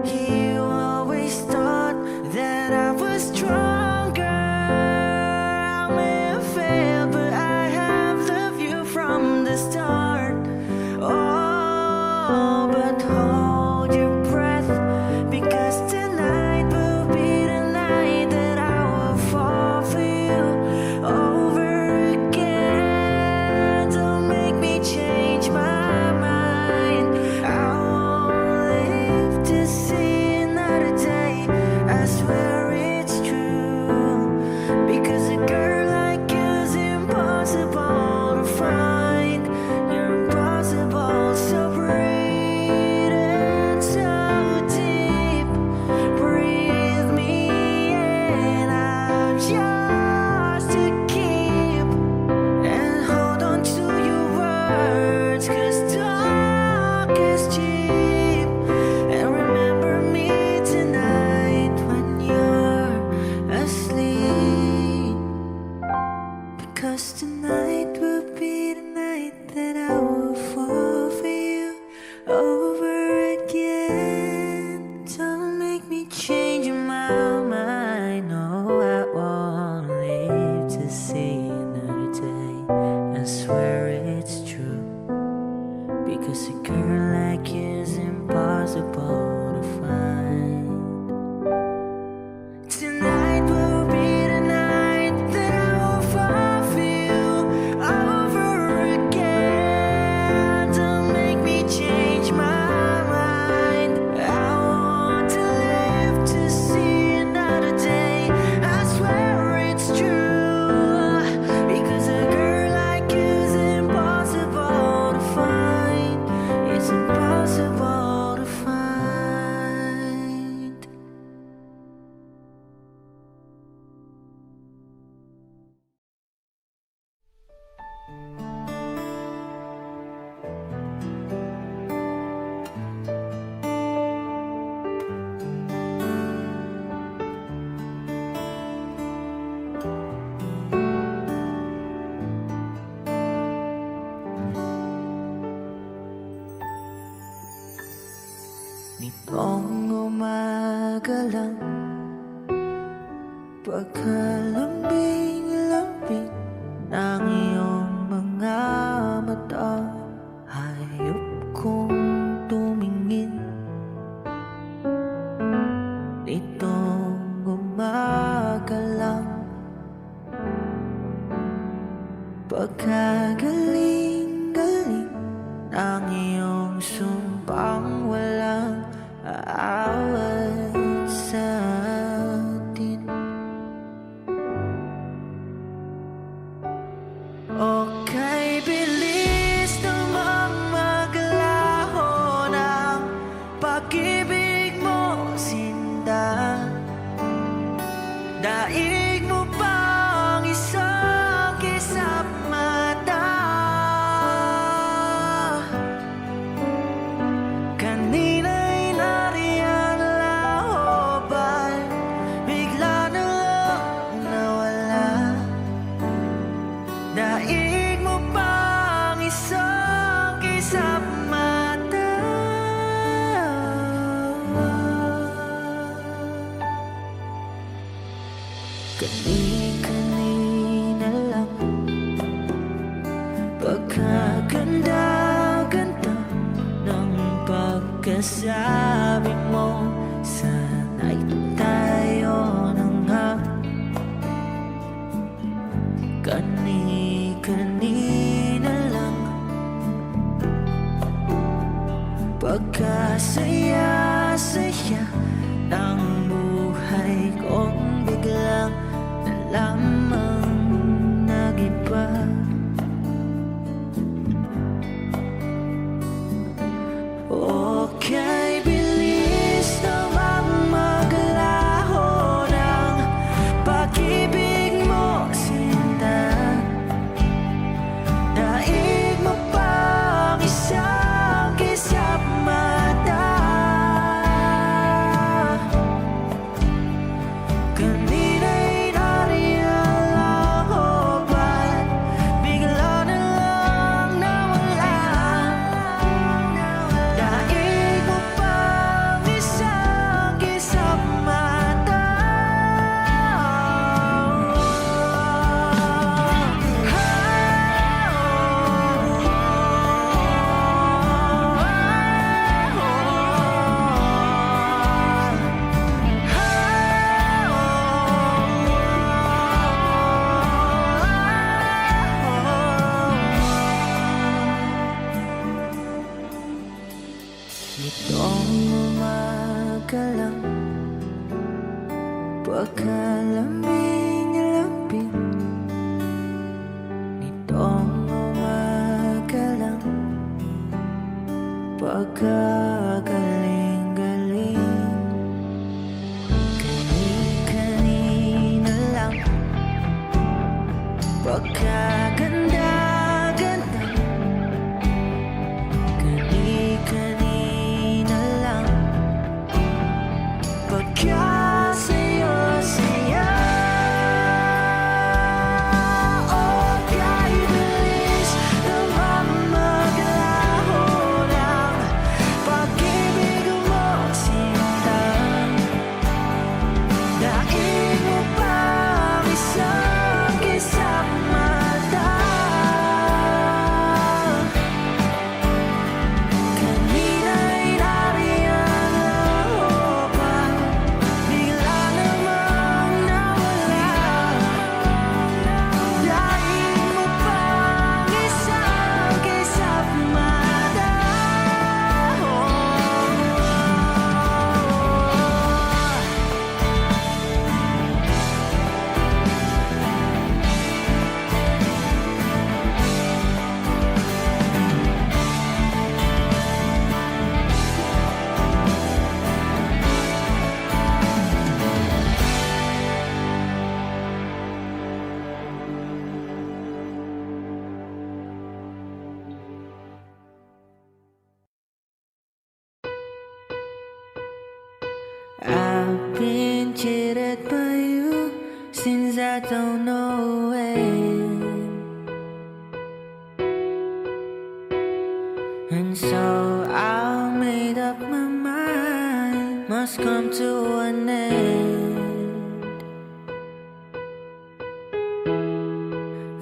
You always thought that I was stronger. I may have failed, but I have loved you from the start. Oh, but hold your breath, because tonight will be the night that I will fall for you over again. Don't make me change my mind. I won't live to see another day. I swear it's true, because a girl like you's impossible to find. You're impossible, so breathe in so deep. Breathe me in out just to keep, and hold on to your words, 'cause talk is cheap. And remember me tonight when you're asleep, because tonight will be the night that I will fall for you over again. Don't make me change my mind. No, I won't live to see another day. I swear it's true, because a girl like you's impossible to find. Tonight will be the night that I will fall for you over again. Don't make me change my mind. I want to live to see another day. I swear it's true, because a girl like you's impossible to find. It's impossible to find. Nitong umaga lang, pagkalambing-lambing ng iyong mga mata, hayop kong tumingin. Nitong umaga lang, pagkagaling-galing ng iyong sumpang walang aawat sa atin. Okay, bilis namang maglaho ng pag-ibig mo, sinta. Daig mo pang isang kisap mata. Kani-kanina lang Pagkaganda-ganda ng pagkasabi mo Sana'y tayo na nga Kani-kanina lang Pagkasaya-saya ng buhay kong biglang lamang nag-iba Okay, bilis namang maglaho ng pag-ibig mo, sinta Daig mo pang isang kisap mata Kanina'y nariyan lang ako ba't bigla na lang nawala Daig mo pang isang kisap mata Itong umaga lang Pagkalambing-lambing Nitong umaga lang Pagkagaling-galing Kani-kanina lang Pagkaganda-ganda Kani-kanina lang Pagkasaya-saya Oh, kahit bilis namang maglaho ng pag-ibig mo, sinta Daig mo pang isang kisap mata Kanina'y nariyan ako pa bigla namang nawala Daig mo pang isang kisap mata I've been cheated by you since I don't know when And so I made up my mind Must come to an end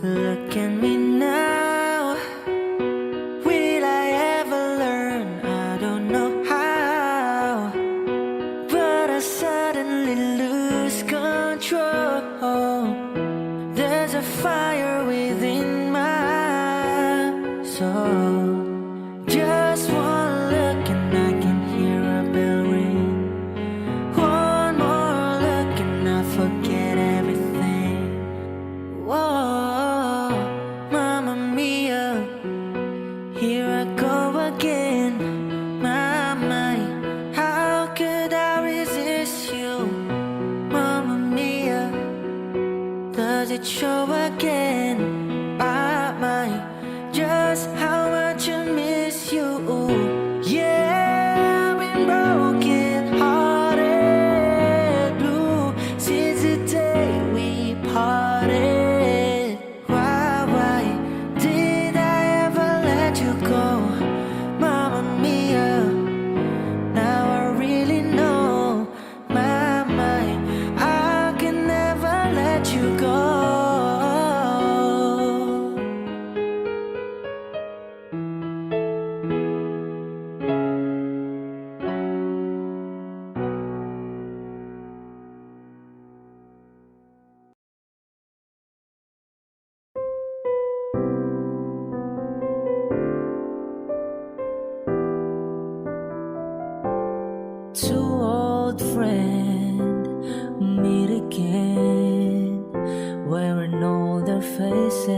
Look at me now Will I ever learn? I don't know how But I suddenly lose control There's a fire within my soul Just one look and I can hear a bell ring One more look and I forget everything Whoa, Mamma Mia Here I go again My mind, how could I resist you? Mamma Mia Does it show again? My mind, just how much I miss you Yeah, I've been broken hearted blue Since the day we parted Why did I ever let you go? Mamma Mia Now I really know My mind, I can never let you go there in all their faces.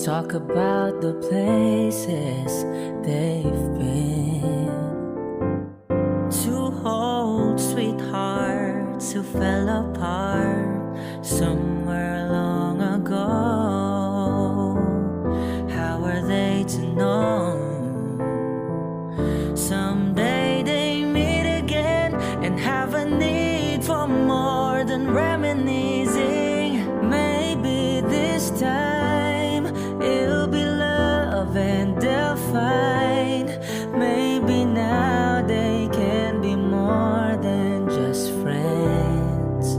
Talk about the places they've been. Two old sweethearts who fell apart somewhere long ago. How are they to know? Someday they meet again and have a need for more than reminiscing. Maybe this time it'll be love and they'll find. Maybe now they can be more than just friends.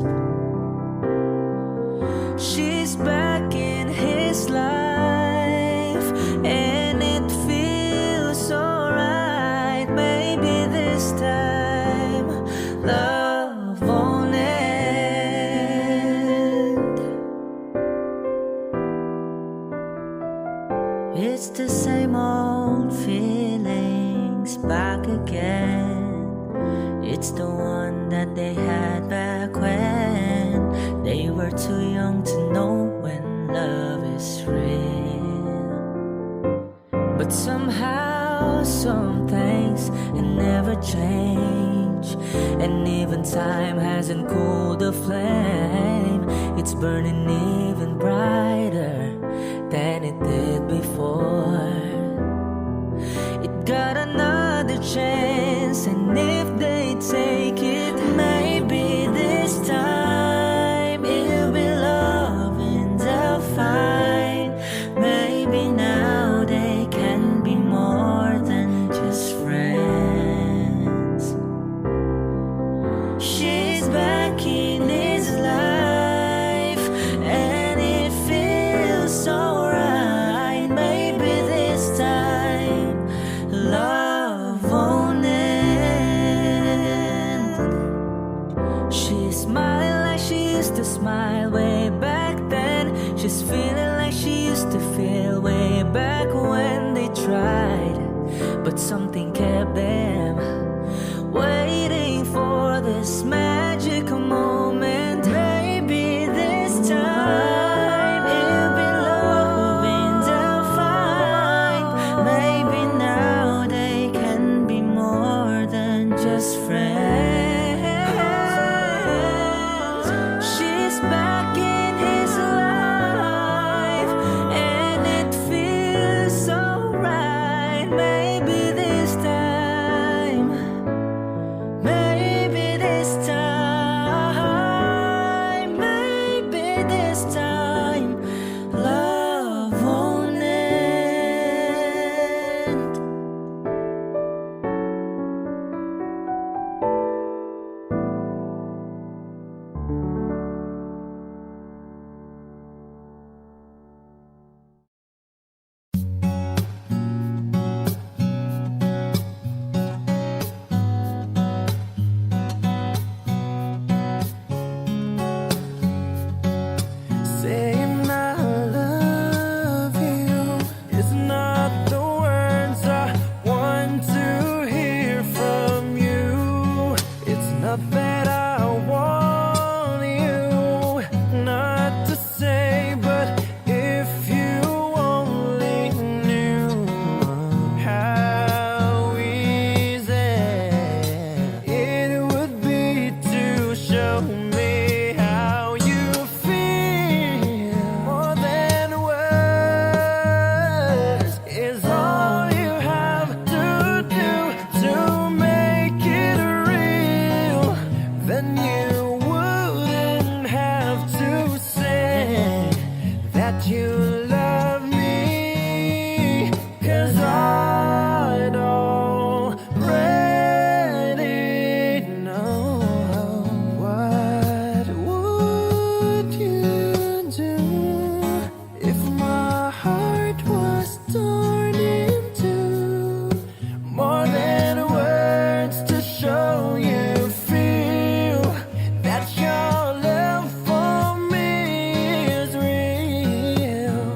She's back in his life and it feels so right. Maybe this time love won't end. It's the same old feelings back again. It's the one that they had back when they were too young to know when love is real. But somehow some things never change, and even time hasn't cooled the flame. It's burning even brighter than it did before. It got another chance, and if they take it, maybe this time it'll be love and they'll find. Maybe now they can be more than just friends. She's back in his life and it feels so right. Maybe this time love won't end. She's smiling like she used to smile way back then. She's feeling like she used to feel way back when they tried, but something kept them waiting for this magical moment. Maybe this time it'll be love and they'll find. Maybe now they can be more than just friends. She's back in his life and it feels so right. Maybe this time, maybe this time, maybe this time love won't end. Saying I love you is not the words I want to hear from you. It's not that I want you not to say, but if you only knew how easy it would be to show me how you feel. More than words is all you have to do to make it real. Then you wouldn't have to say that you love me, 'cause I'd already know. What would you do if my heart was torn in two? More than words to show you feel that your love for me is real.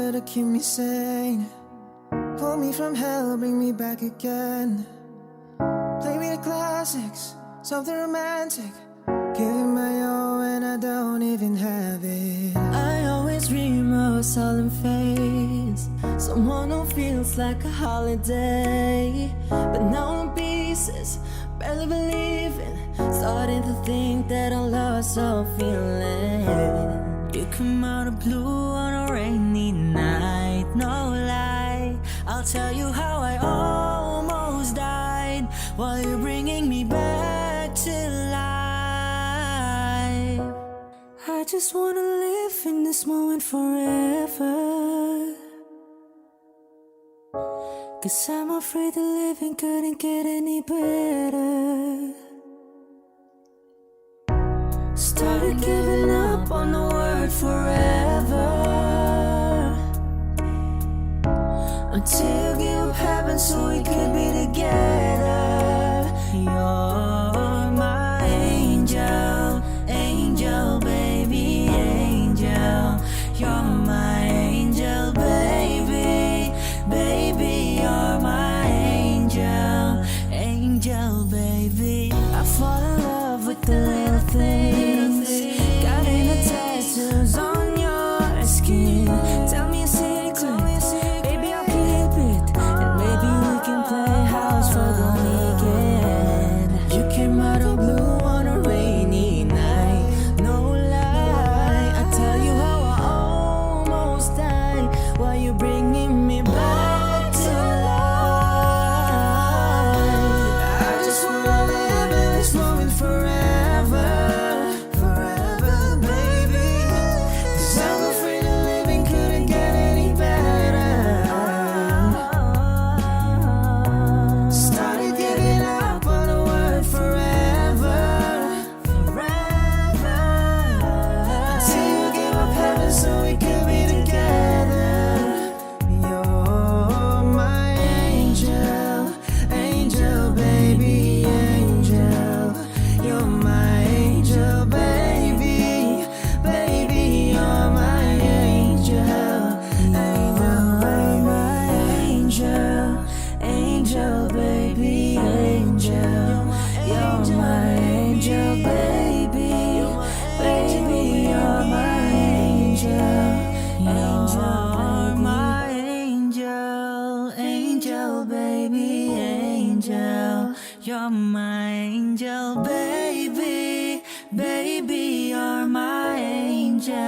there to keep me sane. Pull me from hell, bring me back again. Play me the classics, something romantic. Give you my all when I don't even have it. I always dream of a solemn face, someone who feels like a holiday. But now I'm pieces, barely believing, starting to think that I lost all feeling. You come out of blue on a rainy night, no lie. I'll tell you how I almost died while you're bringing me back to life. I just wanna live in this moment forever, 'cause I'm afraid the living couldn't get any better. Started giving up on the word forever, until give up happened so we could be together. You're my angel, angel baby, angel. You're my angel baby, baby. You're my angel, angel baby. I fall in love with the little things, got any tattoos on your skin. Tell me a secret, baby, I'll keep it, and maybe we can play house for the weekend. You came out of blue on a rainy night, no lie. I tell you how I almost died while you're bringing me back to life. I just wanna live in this moment forever, forever, baby. 'Cause I'm afraid the living couldn't get any better. Started giving up on the word forever, forever, until you gave up heaven so we could be together. You're my angel, angel baby, angel. You're my angel baby, baby. You're my angel, angel, my angel, angel baby, angel. You're my angel baby, baby. You're my angel, you're my angel, angel baby, angel. You're my angel baby, baby. You're my angel.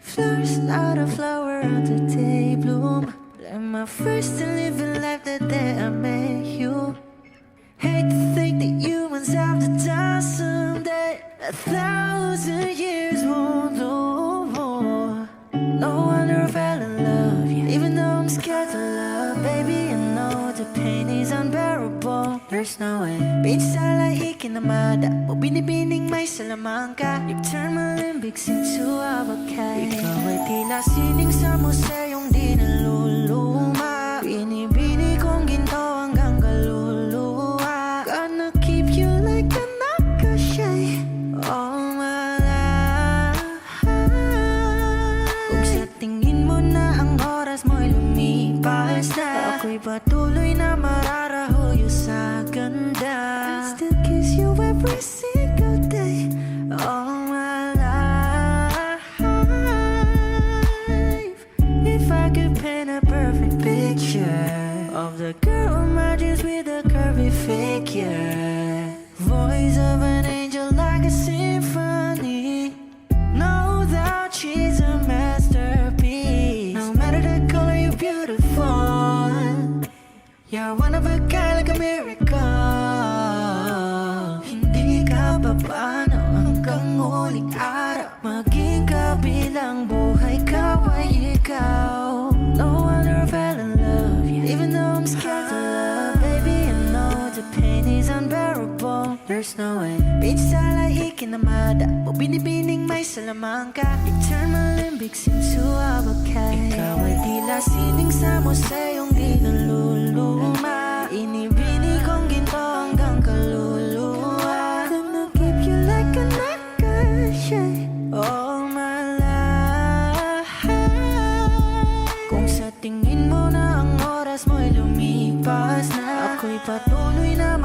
Flowers, not a flower until they bloom. Like my first and living life the day I met you. Hate to think that humans have the time someday. 1,000 years won't do. No wonder I fell in love, yeah. Even though I'm scared to love, baby, I know the pain is unbearable. There's no way. Bitch, salay ikinamada. O binibining may salamangka. You've turned my limbics into avocado. Ikaw ay tila sining sa museyong di naluluma. Binibini kong ginto hanggang kaluluwa. Gonna keep you like a nakashay all my life. Kung sa tingin mo na ang oras mo'y lumipas na, ako'y patuloy na mararahuyo sa ganda. I'll still kiss you every single day all my life. If I could paint a perfect picture of the girl on my dreams with a curvy figure, voice of an angel like a symphony. No doubt she's a masterpiece. No matter the color, you're beautiful. You're one of a kind, like a miracle. Hindi ka papaano hanggang huling araw. Maging kabilang buhay ka ay ikaw. No wonder I fell in love, yeah. Even though I'm scared to love, baby, I know the pain is unbearable. There's there's no way. Pinsalay ikinamada, o binibining may salamangka. You turn my limbics into a bakay. Ikaw ay tila sining sa museyong di naluluma. Inibini kong ginto hanggang kaluluwa. Gonna keep you like a nakashay all my life. Kung sa tingin mo na ang oras mo'y lumipas na, ako'y patuloy na